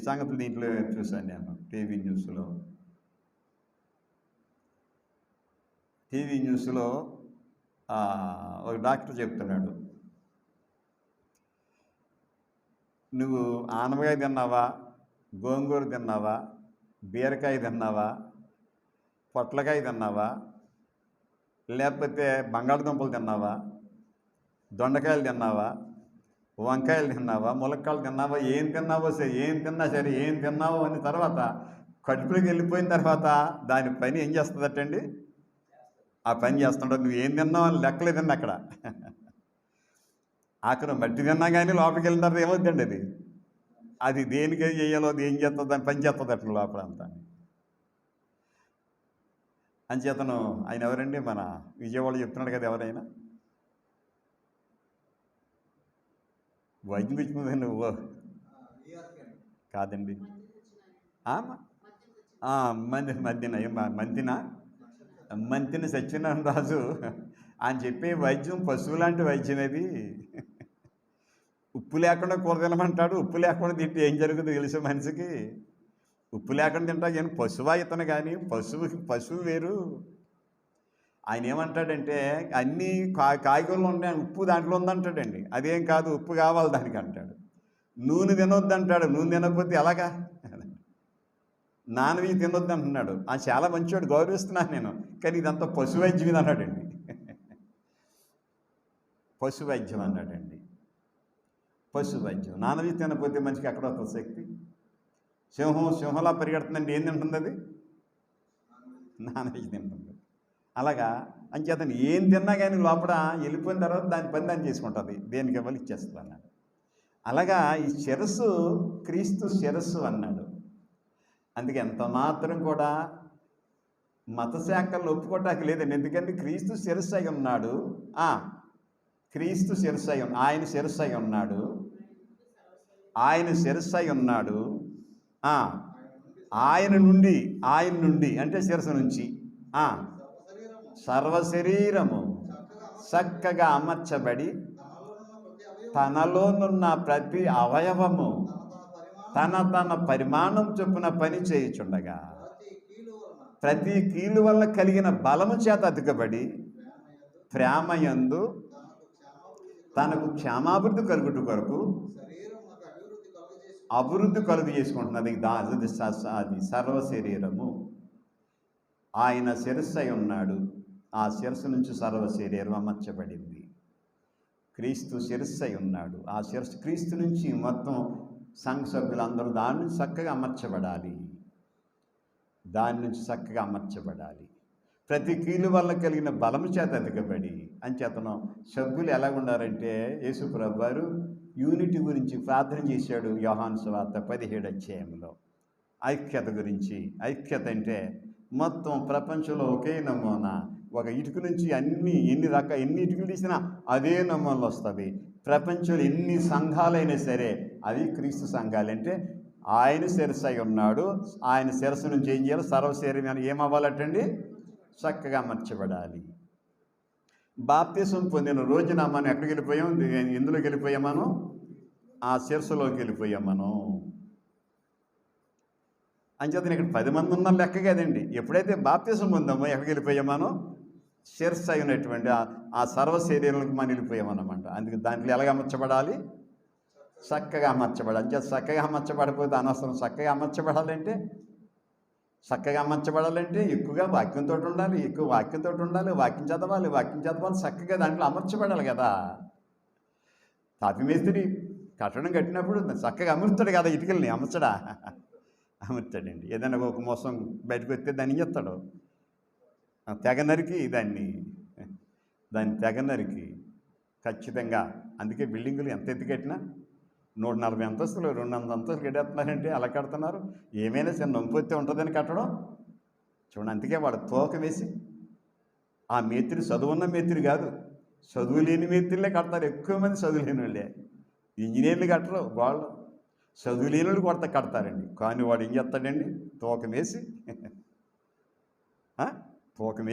సంగతులు దీంట్లో చూశాను నేను టీవీ న్యూస్లో ఒక డాక్టర్ చెప్తున్నాడు, నువ్వు ఆనపకాయ తిన్నావా, గోంగూర తిన్నావా, బీరకాయ తిన్నావా, పొట్లకాయ తిన్నావా, లేకపోతే బంగాళదుంపలు తిన్నావా, దొండకాయలు తిన్నావా, వంకాయలు తిన్నావా, ములక్కాయలు తిన్నావా, ఏం తిన్నా సరే ఏం తిన్నావో అని తర్వాత కడుపులోకి వెళ్ళిపోయిన తర్వాత దాని పని ఏం చేస్తుందటండి? ఆ పని చేస్తుంటావు. నువ్వు ఏం తిన్నావు అని లెక్కలేదండి అక్కడ. అక్కడ మట్టి తిన్నా కానీ లోపలికి వెళ్ళిన తర్వాత ఏమవుతుందండి అది దేనికి చేయాలో అది ఏం చేస్తుంది, దాన్ని పని చేస్తుంది అట్లా లోపలంతా. అంచేతను ఆయన ఎవరండి? మన విజయవాడ చెప్తున్నాడు కదా, ఎవరైనా వైద్యం పిచ్చుకుంది. నువ్వు కాదండి, మంతిన సత్యనారాయణ రాజు ఆయన చెప్పే వైద్యం పశువు లాంటి వైద్యం. అది ఉప్పు లేకుండా కూర తినమంటాడు. ఉప్పు లేకుండా తింటే ఏం జరుగుతుందో తెలుసు మనిషికి. ఉప్పు లేకుండా తింటా కానీ పశువా ఇతను, కానీ పశువు వేరు. ఆయన ఏమంటాడంటే అన్నీ కాయగూరలు ఉంటాయి, ఉప్పు దాంట్లో ఉందంటాడండి. అదేం కాదు, ఉప్పు కావాలి దానికి అంటాడు. నూనె తినొద్దు అంటాడు. నూనె తినకపోతే ఎలాగా? నాన్ వెజ్ తినొద్దు అంటున్నాడు. చాలా మంచివాడు, గౌరవిస్తున్నాను నేను. కానీ ఇదంతా పశువైద్యం ఇది అన్నాడండి. పశువైద్యం అన్నాడండి. పశువైద్యం. నాన్ వెజ్ తినకపోతే మనిషికి ఎక్కడ వస్తుంది శక్తి? సింహంలా పరిగెడుతుందండి. ఏం తింటుంది అది? నాన్ వెజ్ తింటుంది. అలాగా అంచేతను ఏం తిన్నా కానీ లోపల వెళ్ళిపోయిన తర్వాత దాని పని దాన్ని చేసుకుంటుంది. దేనికి ఇవ్వాలి ఇచ్చేస్తుంది అన్నాడు. అలాగా ఈ శిరస్సు క్రీస్తు శిరస్సు అన్నాడు. అందుకే ఎంత మాత్రం కూడా మత శాఖల్లో ఒప్పుకోవటానికి లేదండి. ఎందుకంటే క్రీస్తు శిరస్సు అయి ఉన్నాడు. క్రీస్తు శిరస్సు అయి ఆయన శిరస్సు అయి ఉన్నాడు. ఆయన శిరస్సు అయి ఉన్నాడు. ఆయన నుండి అంటే శిరస్సు నుంచి సర్వశరీరము చక్కగా అమర్చబడి తనలోనున్న ప్రతి అవయవము తన పరిమాణం చొప్పున పని చేయుచుండగా ప్రతి కీలు వల్ల కలిగిన బలము చేత అతుకబడి ప్రేమయందు తనకు క్షేమాభివృద్ధి కలుగుట కొరకు అభివృద్ధి కలుగు చేసుకుంటున్నది. అది సర్వశరీరము. ఆయన శిరస్సు అయి ఉన్నాడు. ఆ శిరస్సు నుంచి సర్వశరీరం అమర్చబడింది. క్రీస్తు శిరస్సు అయి ఉన్నాడు. ఆ శిరస్సు క్రీస్తు నుంచి మొత్తం సంఘ సభ్యులందరూ దాని నుంచి చక్కగా అమర్చబడాలి. ప్రతి కీలు వల్ల కలిగిన బలము చేత అతికబడి అంచేతను సభ్యులు ఎలా ఉండారంటే యేసు ప్రభువు వారు యూనిటీ గురించి ప్రార్థన చేశాడు. యోహాను సువార్త 17వ అధ్యాయంలో ఐక్యత గురించి. ఐక్యత అంటే మొత్తం ప్రపంచంలో ఒకే నమూనా. ఒక ఇటుక నుంచి ఎన్ని ఇటుకలు తీసినా అదే నమూనలు వస్తుంది. ప్రపంచంలో ఎన్ని సంఘాలైనా సరే అవి క్రీస్తు సంఘాలు. అంటే ఆయన శిరస్సు అయి ఉన్నాడు. ఆయన శిరస్సు నుంచి ఏం చేయాలి? సర్వశరీరం ఏమవ్వాలటండి? చక్కగా అమర్చబడాలి. బాప్తిసం పొందిన రోజున మనం ఎక్కడికి వెళ్ళిపోయాం? ఎందులోకి వెళ్ళిపోయాం? మనం ఆ శిరస్సులోకి వెళ్ళిపోయాం. మనం అంచేతను ఇక్కడ 10 మంది ఉన్న లెక్క కదండి. ఎప్పుడైతే బాప్తిసం పొందామో ఎక్కడికి వెళ్ళిపోయాం? మనం శిరస్సు అయినటువంటి ఆ సర్వశరీరాలకు మనం వెళ్ళిపోయామన్నమాట. అందుకే దాంట్లో ఎలాగ అమర్చబడాలి? చక్కగా అమర్చబడాలి. అంచేత చక్కగా అమర్చబడిపోతే అనవసరం. చక్కగా అమర్చబడాలంటే ఎక్కువగా వాక్యంతో ఉండాలి. వాక్యం చదవాలి. చక్కగా దాంట్లో అమర్చబడాలి కదా. తాపి మేస్త్రి కట్టడం కట్టినప్పుడు చక్కగా అమర్చుతాడు కదా. ఇటుకల్ని అమర్చాడండి. ఏదైనా ఒక మోసం బయటకు వస్తే దాన్ని చెప్తాడు, తెగ నరికి దాన్ని తెగ నరికి ఖచ్చితంగా. అందుకే బిల్డింగులు ఎంత ఎత్తు కట్టినా 140 అంతస్తులు 200 అంతస్తులు కట్టేస్తున్నారంటే అలా కడుతున్నారు. ఏమైనా చిన్న నొంపొత్తే ఉంటుందని కట్టడం చూడండి. అందుకే వాడు తోక వేసి ఆ మేస్త్రి చదువున్న మేస్త్రి కాదు, చదువు లేని మేస్త్రిలే కడతారు. ఎక్కువ మంది చదువు లేని వాళ్ళే. ఇంజనీర్లు కట్టరు, వాళ్ళు చదువు లేని వాళ్ళు కడతారండి. కానీ వాడు ఏం చేస్తాడండి? తూకం వేసి తూకం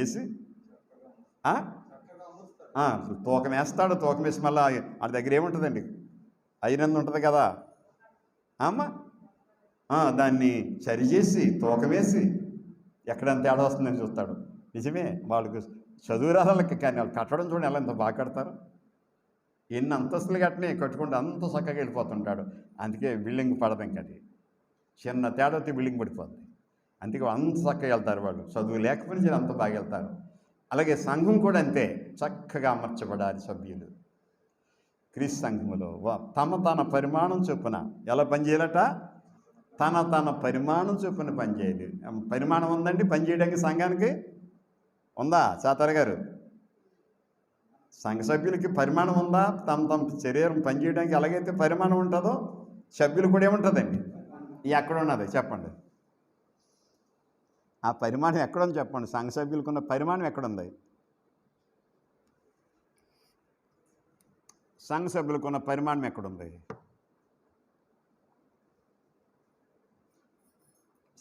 వేస్తాడు. తూకం వేసి మళ్ళీ వాళ్ళ దగ్గర ఏముంటుందండి? ఐరన్ ఉంటుంది కదా దాన్ని సరిచేసి తూకం వేసి ఎక్కడంత తేడా వస్తుందని చూస్తాడు. నిజమే, వాళ్ళకి చదువు రాళ్ళకి, కానీ వాళ్ళు కట్టడం చూడండి ఎలా ఎంత బాగా కడతారు. ఎన్ని అంతస్తులు కట్టుకుంటే అంత చక్కగా వెళ్ళిపోతుంటాడు. అందుకే బిల్డింగ్ పడదు. ఇంకా అది చిన్న తేడాతో బిల్డింగ్ పడిపోతుంది. అందుకే అంత చక్కగా వెళ్తారు వాళ్ళు. చదువు లేకపోయినా అంత బాగా వెళ్తారు. అలాగే సంఘం కూడా అంతే, చక్కగా అమర్చబడాలి సభ్యులు. క్రీస్తు సంఘములో తన పరిమాణం చొప్పున ఎలా పనిచేయాలట? తన పరిమాణం చొప్పున పనిచేయాలి. పరిమాణం ఉందండి పనిచేయడానికి సంఘానికి? ఉందా చాతారు గారు? సంఘ సభ్యులకి పరిమాణం ఉందా? తమ శరీరం పనిచేయడానికి ఎలాగైతే పరిమాణం ఉంటుందో సభ్యులు కూడా ఏముంటుందండి? ఎక్కడ ఉన్నది చెప్పండి? ఆ పరిమాణం ఎక్కడుంది చెప్పండి? సంఘ సభ్యులకున్న పరిమాణం ఎక్కడుంది? సంఘ సభ్యులకున్న పరిమాణం ఎక్కడుంది?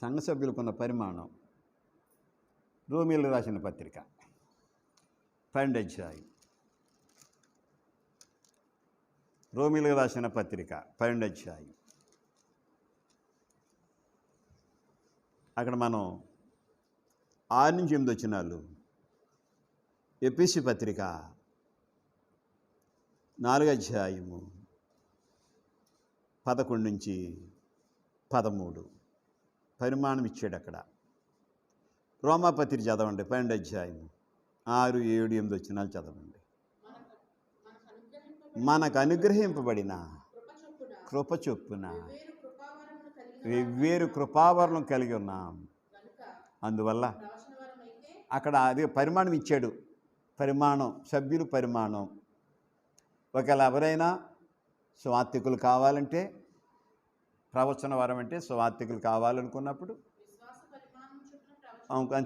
సంఘ సభ్యులకున్న పరిమాణం రోమీయులకు రాసిన పత్రిక 12వ అధ్యాయం. రోమీయులకు రాసిన పత్రిక 12వ అధ్యాయం. అక్కడ మనం 6 నుంచి 8 వచనాలు. ఎఫెసీ పత్రిక 4వ అధ్యాయము 11 నుంచి 13. పరిమాణం ఇచ్చాడు అక్కడ. రోమాపత్రిక చదవండి 12వ అధ్యాయం 6, 7, 8 వచనాలు చదవండి. మనకు అనుగ్రహింపబడిన కృప చొప్పున వెవ్వేరు కృపావరణం కలిగి ఉన్నాం. అందువల్ల అక్కడ అది పరిమాణం ఇచ్చాడు. పరిమాణం, సభ్యులు పరిమాణం. ఒకవేళ ఎవరైనా సువార్థికులు కావాలంటే, ప్రవచన వరం అంటే సువార్థికులు కావాలనుకున్నప్పుడు,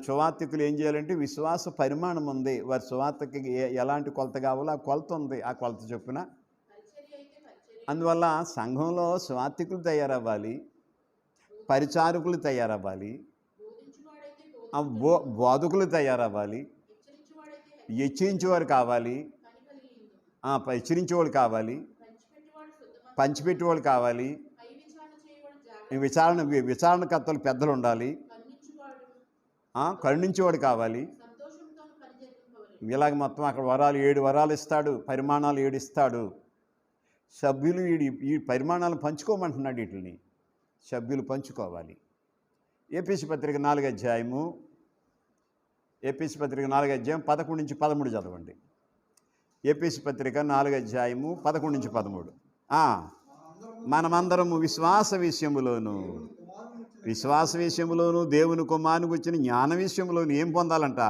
సువార్థికులు ఏం చేయాలంటే విశ్వాస పరిమాణం ఉంది. వారి సువార్తకి ఎలాంటి కొలత కావాలో ఆ కొలత ఉంది, ఆ కొలత చొప్పున. అందువల్ల సంఘంలో సువార్థికులు తయారవ్వాలి, పరిచారకులు తయారవ్వాలి, బోధకులు తయారవ్వాలి, హెచ్చరించేవారు కావాలి, హెచ్చరించేవాళ్ళు కావాలి, పంచిపెట్టేవాళ్ళు కావాలి, విచారణకర్తలు పెద్దలు ఉండాలి, కరుణించేవాడు కావాలి. ఇలాగ మొత్తం అక్కడ వరాలు 7 వరాలు ఇస్తాడు, పరిమాణాలు 7 ఇస్తాడు. సభ్యులు ఈ పరిమాణాలను పంచుకోమంటున్నాడు. వీటిని సభ్యులు పంచుకోవాలి. ఎఫెసీ పత్రిక 4వ అధ్యాయము 11 నుంచి 13 చదవండి. ఎఫెసీ పత్రిక 4వ అధ్యాయము 11 నుంచి 13. మనమందరము విశ్వాస విషయములోను దేవుని కుమారునికి వచ్చిన జ్ఞాన విషయంలోను ఏం పొందాలంట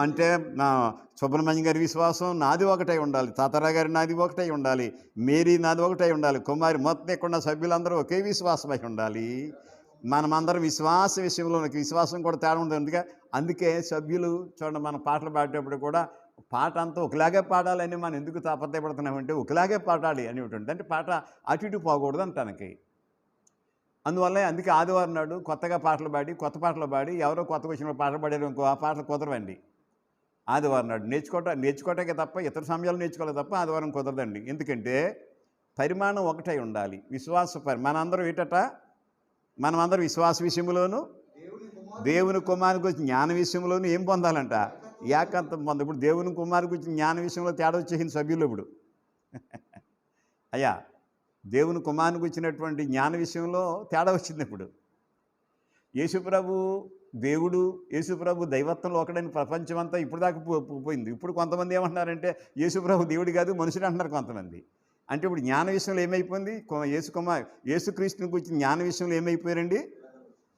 అంటే, నా సుబ్రహ్మణ్యం గారి విశ్వాసం నాది ఒకటై ఉండాలి, తాతారావు గారి నాది ఒకటై ఉండాలి, మేరీ నాది ఒకటై ఉండాలి, కుమారి మొత్తం ఎక్కడ సభ్యులందరూ ఒకే విశ్వాసమై ఉండాలి. మనమందరం విశ్వాస విషయంలో విశ్వాసం కూడా తేడా ఉంటుంది. అందుకే సభ్యులు చూడండి, మన పాటలు పాడేటప్పుడు కూడా పాట అంతా ఒకలాగే పాడాలని మనం ఎందుకు తాపత్రయపడుతున్నామంటే ఒకలాగే పాడాలి అని ఉంటుంది. అంటే పాట అటు ఇటు పోకూడదు అంటానికి. అందుకే ఆదివారం నాడు కొత్తగా పాటలు కొత్త పాటలు పాడి ఎవరో కొత్తగా వచ్చిన పాటలు పాడారు ఇంకో ఆ పాటలు కుదరవండి. ఆదివారం నాడు నేర్చుకోవటానికి తప్ప ఇతర సమయాలు నేర్చుకోవాలి తప్ప ఆదివారం కుదరదండి. ఎందుకంటే పరిమాణం ఒకటై ఉండాలి. మనమందరం విశ్వాస విషయంలోను దేవుని కుమారునికి వచ్చి జ్ఞాన విషయంలోనూ ఏం పొందాలంట, ఏకాంతం పొందాలి. ఇప్పుడు దేవుని కుమారునికి వచ్చి జ్ఞాన విషయంలో తేడా వచ్చేసింది సభ్యులు. ఇప్పుడు అయ్యా దేవుని కుమారునికి వచ్చినటువంటి జ్ఞాన విషయంలో తేడా వచ్చింది. ఇప్పుడు యేసుప్రభు దేవుడు, యేసుప్రభు దైవత్వంలో ఒకడని ప్రపంచమంతా ఇప్పుడు దాకా పోయింది. ఇప్పుడు కొంతమంది ఏమంటున్నారంటే యేసుప్రభు దేవుడు కాదు మనుషుడు అంటున్నారు కొంతమంది. అంటే ఇప్పుడు జ్ఞాన విషయంలో ఏమైపోయింది, యేసుక్రీస్తుని గురించి జ్ఞాన విషయంలో ఏమైపోయారండి,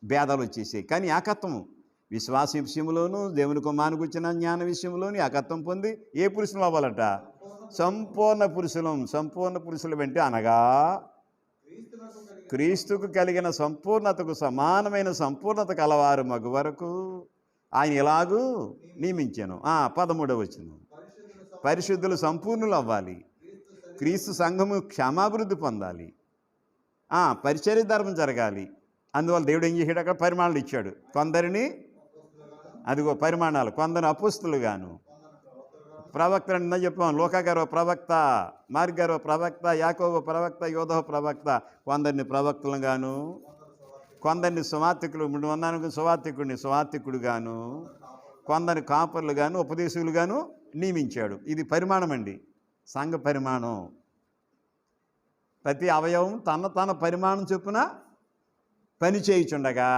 భేదాలు వచ్చేసాయి. కానీ ఏకత్వము విశ్వాస విషయంలోనూ దేవుని కుమారునికి వచ్చిన జ్ఞాన విషయంలోని ఏకత్వం పొంది ఏ పురుషులు అవ్వాలట, సంపూర్ణ పురుషులు అంటే అనగా క్రీస్తుకు కలిగిన సంపూర్ణతకు సమానమైన సంపూర్ణత కలవారు మగు వరకు ఆయన ఎలాగూ నియమించాను. 13వ వచనం, పరిశుద్ధులు సంపూర్ణులు అవ్వాలి, క్రీస్తు సంఘము క్షమాభివృద్ధి పొందాలి, పరిచర్య ధర్మం జరగాలి. అందువల్ల దేవుడు ఏం చేశాడు, అక్కడ పరిమాణాలు ఇచ్చాడు. కొందరిని అదిగో పరిమాణాలు, కొందరు అపోస్తులుగాను, ప్రవక్తలు అన్న చెప్పాం. లూకా గారు ప్రవక్త, మార్క్ గారు ప్రవక్త, యాకోబు ప్రవక్త, యోధ ప్రవక్త. కొందరిని ప్రవక్తలుగాను, కొందరిని సువార్థికులు, 300 సువార్థికుడుగాను, కొందరిని కాపర్లుగాను, ఉపదేశకులుగాను నియమించాడు. ఇది పరిమాణం అండి, సంఘ పరిమాణం. ప్రతి అవయవం తన పరిమాణం చొప్పున పని చేయుచుండగా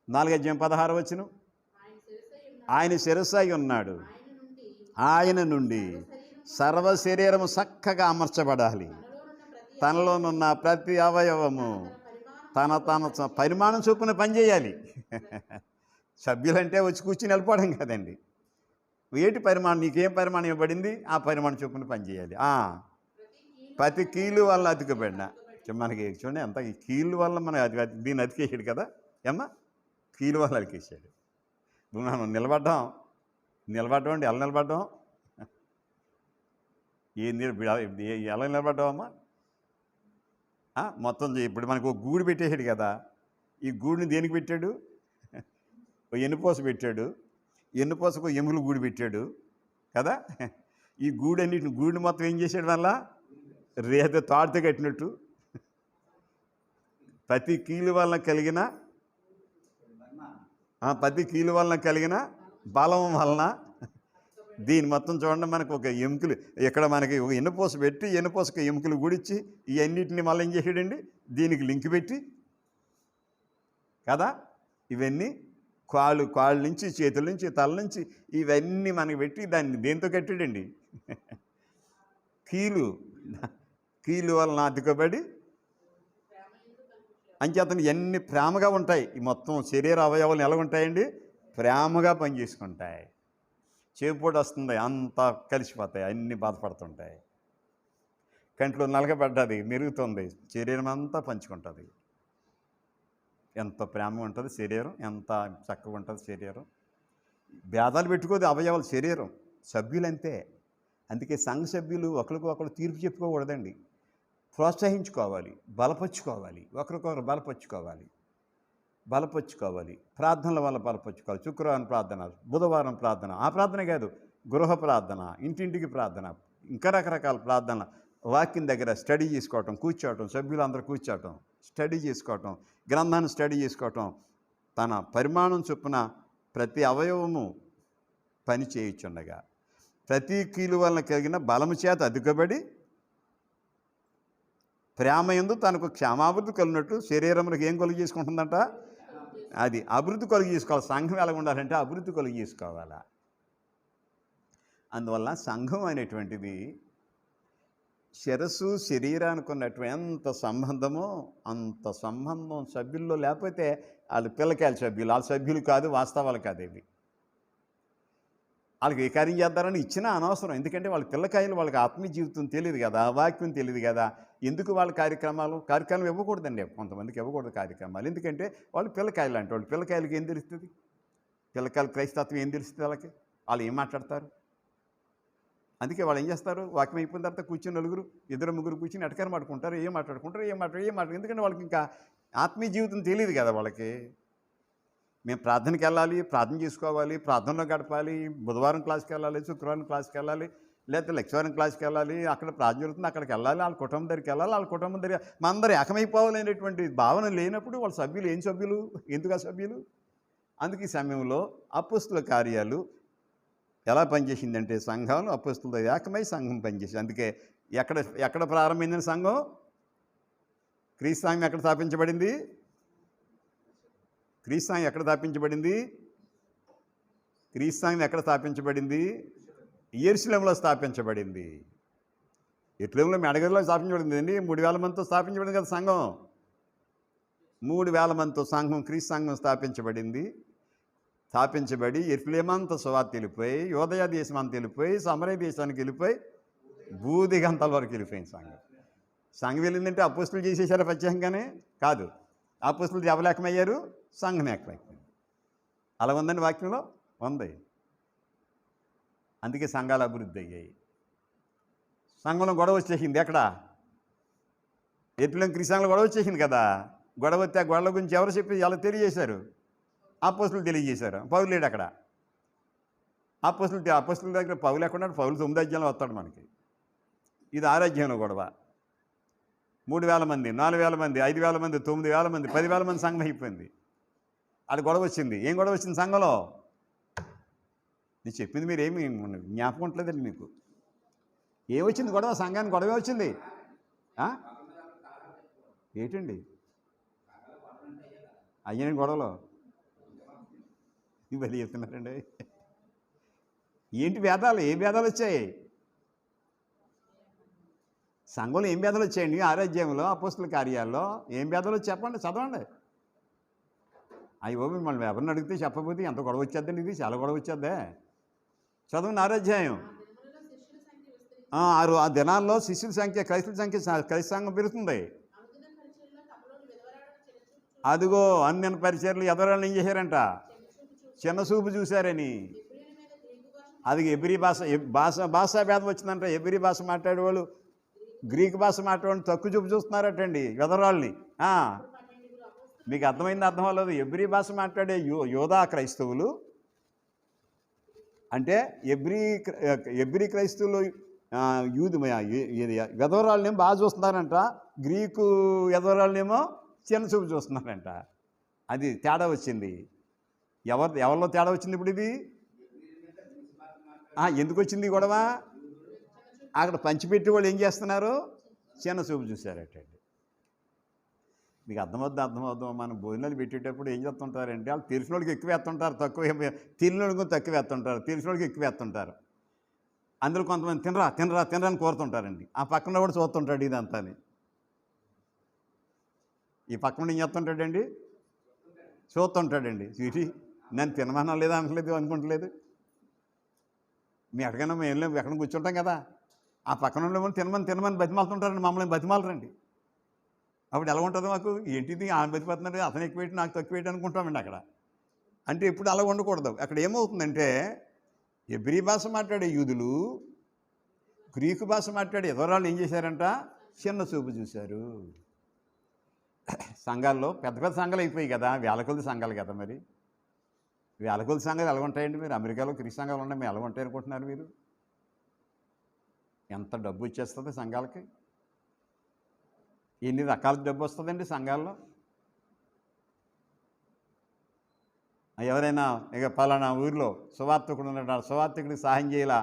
4వ అధ్యాయం 16వ వచనం, ఆయన శిరస్సై ఉన్నాడు, ఆయన నుండి సర్వ శరీరము చక్కగా అమర్చబడాలి, తనలోనున్న ప్రతి అవయవము తన పరిమాణం చొప్పున పనిచేయాలి. సభ్యులంటే వచ్చి కూర్చుని వెళ్ళిపోవడం కదండి. ఏటి పరిమాణం, నీకేం పరిమాణం ఇవ్వబడింది ఆ పరిమాణం చొప్పున పనిచేయాలి. ప్రతి కీలు వల్ల అతికబడిన మనకి చూడండి అంత ఈ కీళ్ళు వల్ల మనం దీన్ని అతికేసాడు కదా ఏమ్మా, కీలు వల్ల అతికేసాడు. మనం నిలబడ్డాం అండి, ఎలా నిలబడ్డాం, ఎలా నిలబడ్డామమ్మా? మొత్తం ఇప్పుడు మనకు ఒక గూడు పెట్టేసాడు కదా, ఈ గూడుని దేనికి పెట్టాడు, ఎన్నుపోస పెట్టాడు, ఎన్నుపోసకు ఎముకలు గూడు పెట్టాడు కదా. ఈ గూడిని మొత్తం ఏం చేశాడు, మళ్ళా రేత తాడితే కట్టినట్టు ప్రతి కీలు వలన కలిగిన బలం వలన దీని మొత్తం చూడండి. మనకు ఒక ఎముకలు ఇక్కడ మనకి ఒక ఎన్నుపోస పెట్టి ఎన్నుపోసకు ఎముకలు గుడిచ్చి ఇవన్నిటిని మళ్ళీ ఏం చేసాడండి, దీనికి లింక్ పెట్టి కదా. ఇవన్నీ కాళ్ళ నుంచి, చేతుల నుంచి, తల నుంచి ఇవన్నీ మనకి పెట్టి దాన్ని దేంతో కట్టాడండి? కీలు వలన అతుకబడి అంచేతను ఎన్ని ప్రేమగా ఉంటాయి. ఈ మొత్తం శరీర అవయవాలు ఎలా ఉంటాయండి? ప్రేమగా పనిచేసుకుంటాయి. చేపోటు వస్తుంది, అంతా కలిసిపోతాయి, అన్నీ బాధపడుతుంటాయి. కంట్లో నలగబడ్డది మెరుగుతుంది, శరీరం అంతా పంచుకుంటుంది. ఎంత ప్రేమ ఉంటుంది శరీరం, ఎంత చక్కగా ఉంటుంది శరీరం. భేదాలు పెట్టుకోదు అవయవాలు, శరీరం సభ్యులంతే. అందుకే సంఘ సభ్యులు ఒకరికొకరు తీర్పు చెప్పుకోకూడదండి, ప్రోత్సహించుకోవాలి, బలపరుచుకోవాలి, ఒకరికొకరు బలపరుచుకోవాలి. ప్రార్థనల వల్ల బలపరుచుకోవాలి. శుక్రవారం ప్రార్థన, బుధవారం ప్రార్థన, ఆ ప్రార్థన కాదు, గృహ ప్రార్థన, ఇంటింటికి ప్రార్థన, ఇంకా రకరకాల ప్రార్థన. వాక్యం దగ్గర స్టడీ చేసుకోవటం, కూర్చోవటం, సభ్యులందరూ కూర్చోవటం, స్టడీ చేసుకోవటం, గ్రంథాన్ని స్టడీ చేసుకోవటం. తన పరిమాణం చొప్పున ప్రతి అవయవము పని చేయుచుండగా ప్రతి కీలు వలన కలిగిన బలము చేత అదుకబడి ప్రేమ యందు తనకు క్షేమాభివృద్ధి కలిగినట్టు శరీరములకు ఏం కలుగు చేసుకుంటుందంట? అది అభివృద్ధి కలుగు చేసుకోవాలి. సంఘం ఎలా ఉండాలంటే అభివృద్ధి కలుగు చేసుకోవాలా. అందువల్ల సంఘం అనేటువంటిది శిరస్సు శరీరానికి ఉన్నటువంటి ఎంత సంబంధమో అంత సంబంధం సభ్యుల్లో లేకపోతే వాళ్ళు పిల్లకాయల సభ్యులు, వాళ్ళ సభ్యులు కాదు, వాస్తవాలు కాదు. ఇవి వాళ్ళకి ఏ కార్యం చేద్దారని ఇచ్చినా అనవసరం. ఎందుకంటే వాళ్ళ పిల్లకాయలు, వాళ్ళకి ఆత్మీయ జీవితం తెలియదు కదా, వాక్యం తెలియదు కదా. ఎందుకు వాళ్ళ కార్యక్రమాలు ఇవ్వకూడదండి. కొంతమందికి ఇవ్వకూడదు కార్యక్రమాలు. ఎందుకంటే వాళ్ళు పిల్లకాయలు అంటే వాళ్ళు పిల్లకాయలకి ఏం తెలుస్తుంది? పిల్లకాయలు క్రైస్తత్వం ఏం తెలుస్తుంది? వాళ్ళు ఏం మాట్లాడతారు? అందుకే వాళ్ళు ఏం చేస్తారు? వాక్యం అయిపోయిన తర్వాత కూర్చొని నలుగురు, ఇద్దరు ముగ్గురు కూర్చొని ఎటకారం మాట్లాడుకుంటారు, ఏం మాట్లాడుకుంటారు. ఎందుకంటే వాళ్ళకి ఇంకా ఆత్మీయ జీవితం తెలియదు కదా వాళ్ళకి. మేము ప్రార్థనకి వెళ్ళాలి, ప్రార్థన చేసుకోవాలి, ప్రార్థనలో గడపాలి, బుధవారం క్లాస్కి వెళ్ళాలి, శుక్రవారం క్లాస్కి వెళ్ళాలి, లేకపోతే లక్షవారం క్లాస్కి వెళ్ళాలి, అక్కడ ప్రార్థన జరుగుతుంది, అక్కడికి వెళ్ళాలి, వాళ్ళ కుటుంబం దగ్గరికి వెళ్ళాలి, వాళ్ళ కుటుంబం దగ్గర మనందరూ ఏకమైపోవాలనేటువంటి భావన లేనప్పుడు వాళ్ళ సభ్యులు ఏం సభ్యులు? ఎందుకు ఆ సభ్యులు? అందుకే ఈ సమయంలో అపొస్తలుల కార్యాలు ఎలా పనిచేసిందంటే సంఘంలో అపొస్తలులతో ఏకమై సంఘం పనిచేసింది. అందుకే ఎక్కడ ప్రారంభమైందని సంఘం? క్రీస్తు సంఘం ఎక్కడ స్థాపించబడింది? క్రీస్తు సంఘం ఎక్కడ స్థాపించబడింది? క్రీస్తు సంఘం ఎక్కడ స్థాపించబడింది? యెరూషలేములో స్థాపించబడింది. యెరూషలేములో మెడగదిలో స్థాపించబడింది అండి. 3000 మందితో స్థాపించబడింది కదా సంఘం. 3000 మందితో సంఘం, క్రీస్తు సంఘం స్థాపించబడి యెరూషలేమంతా సువార్త వెళ్ళిపోయి, యూదయ దేశం అంతా వెళ్ళిపోయి, సమరయ దేశానికి వెళ్ళిపోయి, భూదిగంతాల వరకు వెళ్ళిపోయింది సంఘం. సంఘం వెళ్ళిందంటే అపొస్తలులు చేసేసారా ప్రత్యేకంగానే? కాదు. అపొస్తలులు ఎవరు ఏకమయ్యారు? సంఘం ఏకమైపోయింది. అలా ఉందండి, వాక్యంలో ఉంది. అందుకే సంఘాలు అభివృద్ధి అయ్యాయి. సంఘంలో గొడవ వచ్చేసింది. ఎక్కడ? యెరూషలేం క్రీస్తు సంఘంలో గొడవ వచ్చేసింది కదా. గొడవ వస్తే ఆ గొడవ గురించి ఎవరు చెప్పి ఎలా తెలియజేశారు? అపొస్తలులు తెలియజేశారు. పౌలు లేడు అక్కడ. అపొస్తలుల దగ్గర పౌలు లేకుండా, పౌలు 9వ అధ్యాయంలో వస్తాడు మనకి. ఇది 6వ అధ్యాయంలో గొడవ. 3000 మంది, 4000 మంది, 5000 మంది, 9000 మంది, 10,000 మంది సంఘం అయిపోయింది. అది గొడవ వచ్చింది. ఏం గొడవ వచ్చింది సంఘంలో? నేను చెప్పింది మీరు ఏమి జ్ఞాపకం ఉంటలేదండి మీకు. ఏమొచ్చింది గొడవ? సంఘానికి గొడవ వచ్చింది. ఏంటండి అయ్యానండి గొడవలో? ఇవన్నీ చెప్తున్నారండి. ఏంటి భేదాలు? ఏ భేదాలు వచ్చాయి సంఘంలో? ఏం భేదాలు వచ్చాయండి? 6వ అధ్యాయంలో అపొస్తలుల కార్యాల్లో ఏం భేదాలు వచ్చి చెప్పండి, చదవండి. అయ్యో మిమ్మల్ని ఎవరిని అడిగితే చెప్పకపోతే ఎంత గొడవ వచ్చేద్దండి. ఇది చాలా గొడవ వచ్చేద్దే. చదవండి 6వ అధ్యాయం. ఆ దినాల్లో శిష్యుల సంఖ్య, క్రైస్తవ సంఘం పెరుగుతుంది. అదిగో అన్ని పరిచర్లు ఎదరాలను ఏం చేశారంట? చిన్న చూపు చూశారని. అది ఎబ్రీ భాషా భేదం వచ్చిందంట. ఎబ్రీ భాష మాట్లాడేవాళ్ళు గ్రీక్ భాష మాట్లాడే తక్కువ చూపు చూస్తున్నారటండి వెదరాళ్ళని. మీకు అర్థమైంది? అర్థం అవ్వలేదు. ఎబ్రీ భాష మాట్లాడే యోధా క్రైస్తవులు అంటే ఎబ్రీ క్రైస్తవులు వెదవరాళ్ళనేమో బాగా చూస్తున్నారంట, గ్రీకు వెదవరాళ్ళనేమో చిన్న చూపు చూస్తున్నారంట. అది తేడా వచ్చింది. ఎవరిలో తేడా వచ్చింది ఇప్పుడు? ఇది ఎందుకు వచ్చింది గొడవ? అక్కడ పంచిపెట్టి వాళ్ళు ఏం చేస్తున్నారు? చిన్న చూపు చూశారటండి. మీకు అర్థమవుద్దాం మనం భోజనాలు పెట్టేటప్పుడు ఏం చేస్తుంటారంటే వాళ్ళు తెలిసిన వాళ్ళకి ఎక్కువ వేస్తుంటారు, తెలియని వాళ్ళకి తక్కువ వేస్తుంటారు, తెలిసిన వాళ్ళకి ఎక్కువ వేస్తుంటారు. అందులో కొంతమంది తినరా అని కోరుతుంటారండి. ఆ పక్కన కూడా చూస్తుంటాడు ఇదంతా అని. ఈ పక్కన ఏం చేస్తుంటాడండి, చూస్తుంటాడండి. చూసి నన్ను తినమన్నా లేదా అనట్లేదు, అనుకుంటలేదు. మీ ఎక్కడికైనా మేము వెళ్ళి ఎక్కడ కూర్చుంటాం కదా, ఆ పక్కన ఉండే తినమని బతిమాలుతుంటారండి, మమ్మల్ని బతిమాలరండి. అప్పుడు ఎలా ఉంటుంది మాకు, ఏంటిది ఆమె బతిపోతున్నాడు, అతను ఎక్కువ పెట్టి నాకు తక్కువ పెట్టి అనుకుంటామండి అక్కడ. అంటే ఇప్పుడు అలా ఉండకూడదు. అక్కడ ఏమవుతుందంటే ఎబ్రీ భాష మాట్లాడే యూదులు గ్రీకు భాష మాట్లాడే ఎదరాళ్ళు ఏం చేశారంట, చిన్న చూపు చూశారు. సంఘాల్లో పెద్ద పెద్ద సంఘాలు అయిపోయాయి కదా, వేల కొద్ది సంఘాలు కదా. మరి వేల కొద్ది సంఘాలు ఎలా ఉంటాయండి? మీరు అమెరికాలో క్రీస్తు సంఘాలు ఉన్నాయి, మీరు ఎలా ఉంటాయి అనుకుంటున్నారు మీరు? ఎంత డబ్బు వచ్చేస్తుంది సంఘాలకి, ఎన్ని రకాల డబ్బు వస్తుందండి సంఘాల్లో. ఎవరైనా ఇక పలానా ఊరిలో సువార్తికుడు ఉన్నాడు, సువార్తికుడికి సహాయం చేయాలా,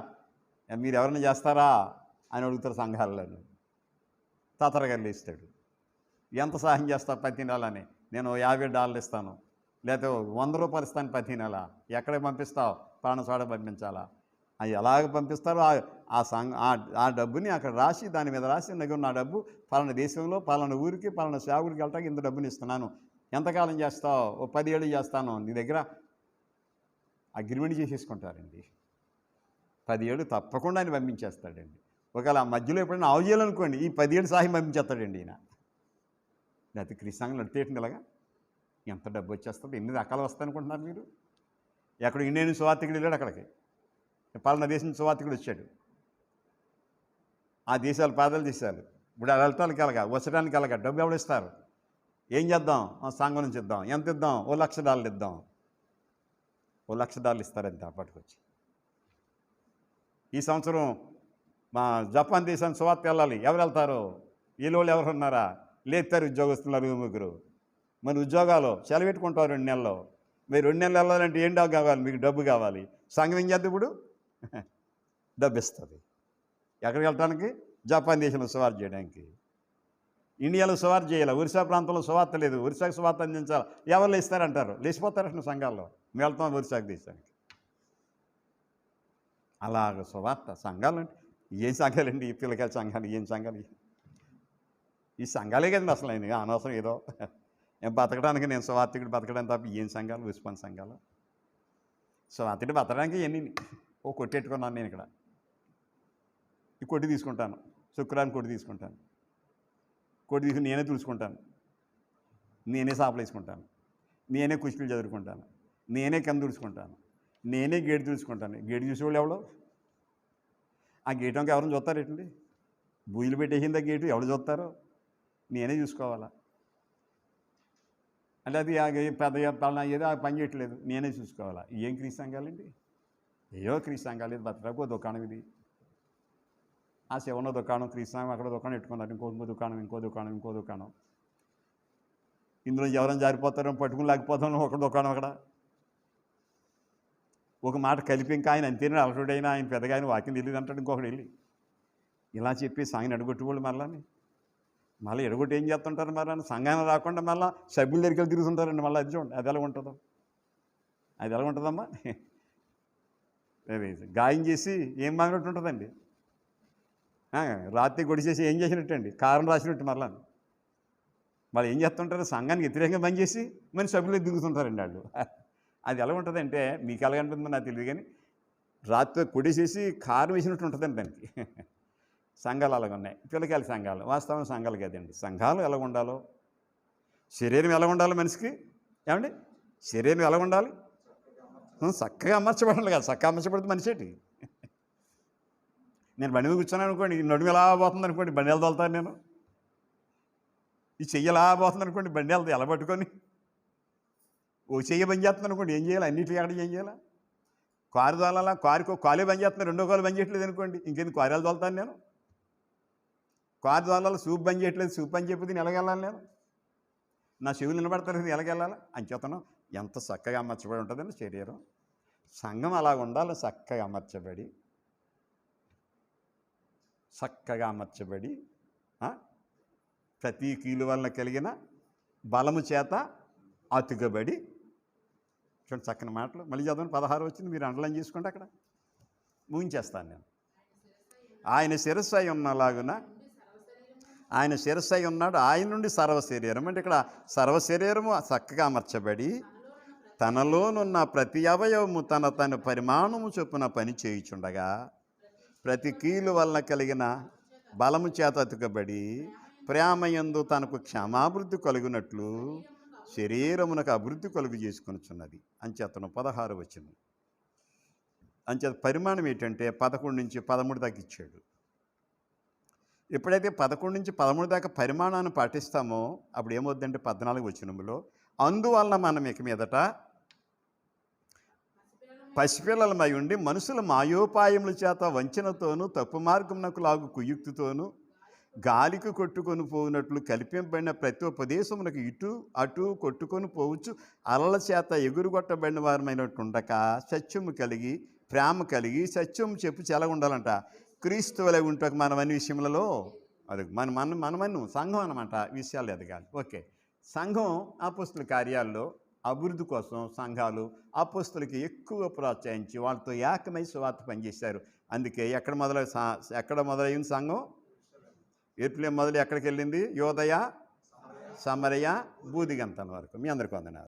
మీరు ఎవరైనా చేస్తారా అని అడుగుతారు సంఘాల్లో. తతరగల్లి ఇస్తాడు. ఎంత సహాయం చేస్తావు ప్రతి నెలని? నేను $50 ఇస్తాను, లేకపోతే ₹100 ఇస్తాను ప్రతి నెల. ఎక్కడికి పంపిస్తావు? పలానా చోట పంపించాలా? అది ఎలాగ పంపిస్తారో ఆ డబ్బుని అక్కడ రాసి, దాని మీద రాసి, నా డబ్బు పలానా దేశంలో పలానా ఊరికి పలానా సేవకుడికి వెళ్ళటానికి ఇంత డబ్బుని ఇస్తున్నాను, ఎంతకాలం చేస్తావు? ఓ 10 ఏళ్ళు చేస్తాను, నీ దగ్గర అగ్రిమెంట్ చేసేసుకుంటారండి. 10 ఏళ్ళు తప్పకుండా ఆయన పంపించేస్తాడండి. ఒకవేళ ఆ మధ్యలో ఎప్పుడైనా ఆవు చేయాలనుకోండి, ఈ 10 ఏళ్ళు సహాయం పంపించేస్తాడండి ఈయన. లేకపోతే క్రిస్తాంగులు నడితేటండి ఇలాగా. ఎంత డబ్బు వచ్చేస్తుంది, ఎన్ని రకాలు వస్తాయనుకుంటున్నారు మీరు? ఎక్కడ ఇండియన్ సువార్తికుడు వెళ్ళాడు, అక్కడికి పలానా దేశం సువార్తికుడు వచ్చాడు. ఆ దేశాలు పేదలు దేశాలు. ఇప్పుడు వెళ్ళటానికి వెళ్ళగా, వచ్చడానికి వెళ్ళగా డబ్బు ఎవరు ఇస్తారు? ఏం చేద్దాం? సంఘం నుంచి ఇద్దాం. ఎంత ఇద్దాం? $1,00,000 ఇద్దాం. $1,00,000 ఇస్తారంతే అప్పటికొచ్చి. ఈ సంవత్సరం మా జపాన్ దేశానికి సువార్త వెళ్ళాలి, ఎవరు వెళ్తారు? వీళ్ళు ఎవరు ఉన్నారా? లేస్తారు ఉద్యోగస్తులు 2-3. మరి ఉద్యోగాలు సెలవెట్టుకుంటారు 2 నెలలు. మీరు 2 నెలలు వెళ్ళాలంటే ఏం డబ్బు కావాలి? మీకు డబ్బు కావాలి. సంఘం ఏం చేద్దాం ఇప్పుడు? డబ్బు ఇస్తుంది. ఎక్కడికి వెళ్ళటానికి? జపాన్ దేశంలో సువార్త చేయడానికి. ఇండియాలో సువార్త చేయాలి, ఒరిస్సా ప్రాంతంలో సువార్త లేదు, ఒరిస్సాకు సువార్త అందించాలి, ఎవరు లేస్తారంటారు, లేచిపోతారంట సంఘాల్లో. మేము వెళ్తాం ఒరిస్సాకు దేశానికి. అలాగ సువార్త సంఘాలు అంటే ఏం సంఘాలండి? ఈ పిల్లకాయల సంఘాలు ఏం సంఘాలు? ఈ సంఘాలే కదండి అసలు. ఆయన అనవసరం ఏదో బతకడానికి, నేను సువార్తికుడు బతకడానికి తప్ప ఏం సంఘాలు? ఉస్మాన్ సంఘాలు. సువార్తికుడు బతకడానికి ఎన్ని ఓ కొట్టెట్టుకున్నాను నేను ఇక్కడ. ఈ కొట్టి తీసుకుంటాను, శుక్రవారం కొట్టి తీసుకుంటాను, కొట్టి తీసుకుని నేనే తుడుచుకుంటాను, నేనే సాపలు వేసుకుంటాను, నేనే కుష్కులు చదువుకుంటాను, నేనే కింద తుడుచుకుంటాను, నేనే గేటు తుడుచుకుంటాను. గేటు చూసేవాళ్ళు ఎవడో? ఆ గేటు వంక ఎవరిని చూస్తారు ఏంటండి? బూయిలు పెట్టేసిందా గేటు? ఎవరు చూస్తారో? నేనే చూసుకోవాలా. అంటే అది పెద్ద పలానా ఏదో పని చేయట్లేదు, నేనే చూసుకోవాలా. ఏం క్రీస్తు సంఘాలండి? ఏయో క్రీస్తు సంఘాలు లేదు, బతకడానికి ఓ దుకాణం ఇది. ఆ శివన్న దుకాణం, క్రీస్తు సంఘం అక్కడ దుకాణం పెట్టుకున్నారు, ఇంకో దుకాణం. ఇందులో ఎవరైనా జారిపోతారో పట్టుకుని లేకపోతాం, ఒక దుకాణం అక్కడ. ఒక మాట కలిపి ఇంకా ఆయన అంతేనా అలసుడైనా, ఆయన పెద్దగా ఆయన వాక్యం తెలియదు అంటాడు ఇంకొకటి వెళ్ళి. ఇలా చెప్పి సంఘం ఎడగొట్టుకోళ్ళు మళ్ళీ ఎడగొట్టి ఏం చేస్తుంటారు? మళ్ళీ సంఘాన్ని రాకుండా మళ్ళీ సభ్యుల దగ్గరికి వెళ్ళి తిరుగుతుంటారండి. మళ్ళీ అది చూడండి, అది ఎలా ఉంటుందో. అది ఎలా ఉంటుందమ్మా? గాయం చేసి ఏం మాగినట్టు ఉంటుందండి. రాత్రి గొడిచేసి ఏం చేసినట్టండి, కారం రాసినట్టు. మళ్ళీ ఏం చేస్తుంటారు? సంఘానికి వ్యతిరేకంగా పని చేసి మరి సభ్యులు దిగుతుంటారండి వాళ్ళు. అది ఎలా ఉంటుందంటే, మీకు ఎలా ఉంటుందో నాకు తెలియదు కానీ, రాత్రి కొడిసేసి కారం వేసినట్టు ఉంటుందండి దానికి. సంఘాలు అలాగ ఉన్నాయి, పిల్లకాయల సంఘాలు. వాస్తవం సంఘాలు కదండి. సంఘాలు ఎలా ఉండాలో, శరీరం ఎలా ఉండాలి మనిషికి? ఏమండి, శరీరం ఎలా ఉండాలి? చక్కగా అమర్చబడాలి కదా. చక్కగా అమర్చబడితే మనిషి ఏంటి? నేను బండి మీద కూర్చున్నాను అనుకోండి, ఈ నడుము ఎలా పోతుంది అనుకోండి, బండి ఎలా తోలుతాను నేను. ఈ చెయ్యి ఎలా పోతుంది అనుకోండి, బండి వెళ్తా ఎలా పట్టుకొని. ఓ చెయ్యి బంద్ చేస్తున్నాను అనుకోండి, ఏం చేయాలి? అన్నింటికి ఎక్కడ ఏం చేయాలా? కారు తోలాలా? కాలే బంద్ చేస్తున్నాను, రెండో కాలు బంద్ చేయట్లేదు అనుకోండి, ఇంకేంది కారులు తోలుతాను నేను? కారు తోలాలి, సూప్ బంద్ చేయట్లేదు, సూప్ బంద్ చెప్పి నేను ఎలాగెళ్ళాలి? నేను నా చెవులు నిలబడతారు, ఎలాగెళ్ళాలి? అంచేతను ఎంత చక్కగా అమర్చబడి ఉంటుందండి శరీరం. సంఘం అలాగ ఉండాలి, చక్కగా అమర్చబడి ప్రతి కీలు వలన కలిగిన బలము చేత అతుకబడి. చూడండి చక్కని మాటలు. మళ్ళీ చదవండి, 16 వచ్చింది, మీరు అండర్లైన్ చేసుకోండి, అక్కడ ముగించేస్తాను నేను. ఆయన శిరస్సు అయి ఉన్నలాగున, ఆయన శిరస్సు అయి ఉన్నాడు, ఆయన నుండి సర్వశరీరం. అంటే ఇక్కడ సర్వశరీరము చక్కగా అమర్చబడి తనలోనున్న ప్రతి అవయవము తన పరిమాణము చొప్పున పని చేయుచుండగా ప్రతి కీలు వలన కలిగిన బలము చేత అతుకబడి ప్రేమయందు తనకు క్షమాభివృద్ధి కలుగునట్లు శరీరమునకు అభివృద్ధి కలుగు చేసుకొనుచున్నది. అంచేతను 16 వచ్చింది. అంచేత పరిమాణం ఏంటంటే 11 నుంచి 13 దాకా ఇచ్చాడు. ఎప్పుడైతే 11 నుంచి 13 దాకా పరిమాణాన్ని పాటిస్తామో అప్పుడు ఏమవుద్దంటే 14 వచనంలో, అందువలన మనం ఇక మీదట పసిపిల్లలమై ఉండి మనుషుల మాయోపాయముల చేత వంచనతోనూ తప్పు మార్గమునకు లాగు కుయుక్తితోనూ గాలికి కొట్టుకొని పోవునట్లు కల్పింపబడిన ప్రతి ఉపదేశమునకు ఇటు అటు కొట్టుకొని పోవచ్చు అలల చేత ఎగురుగొట్టబడిన వారమైనట్టుండక సత్యము కలిగి ప్రేమ కలిగి సత్యము చెప్పు ఎలా ఉండాలంట, క్రీస్తు వలె ఉంటాక మనం అన్ని విషయములలో అది మనమన్ను సంఘం అన్నమాట. విషయాలు ఎదగాలి. ఓకే, సంఘం అపోస్తుల కార్యాల్లో అభివృద్ధి కోసం సంఘాలు అపోస్తులకి ఎక్కువ ప్రోత్సహించి వాళ్ళతో ఏకమై సువార్త పనిచేశారు. అందుకే ఎక్కడ మొదలైంది సంఘం? ఎట్లే మొదలు ఎక్కడికి వెళ్ళింది? యోదయ, సమరయ, బూదిగంతల వరకు. మీ అందరికీ వందనాలు.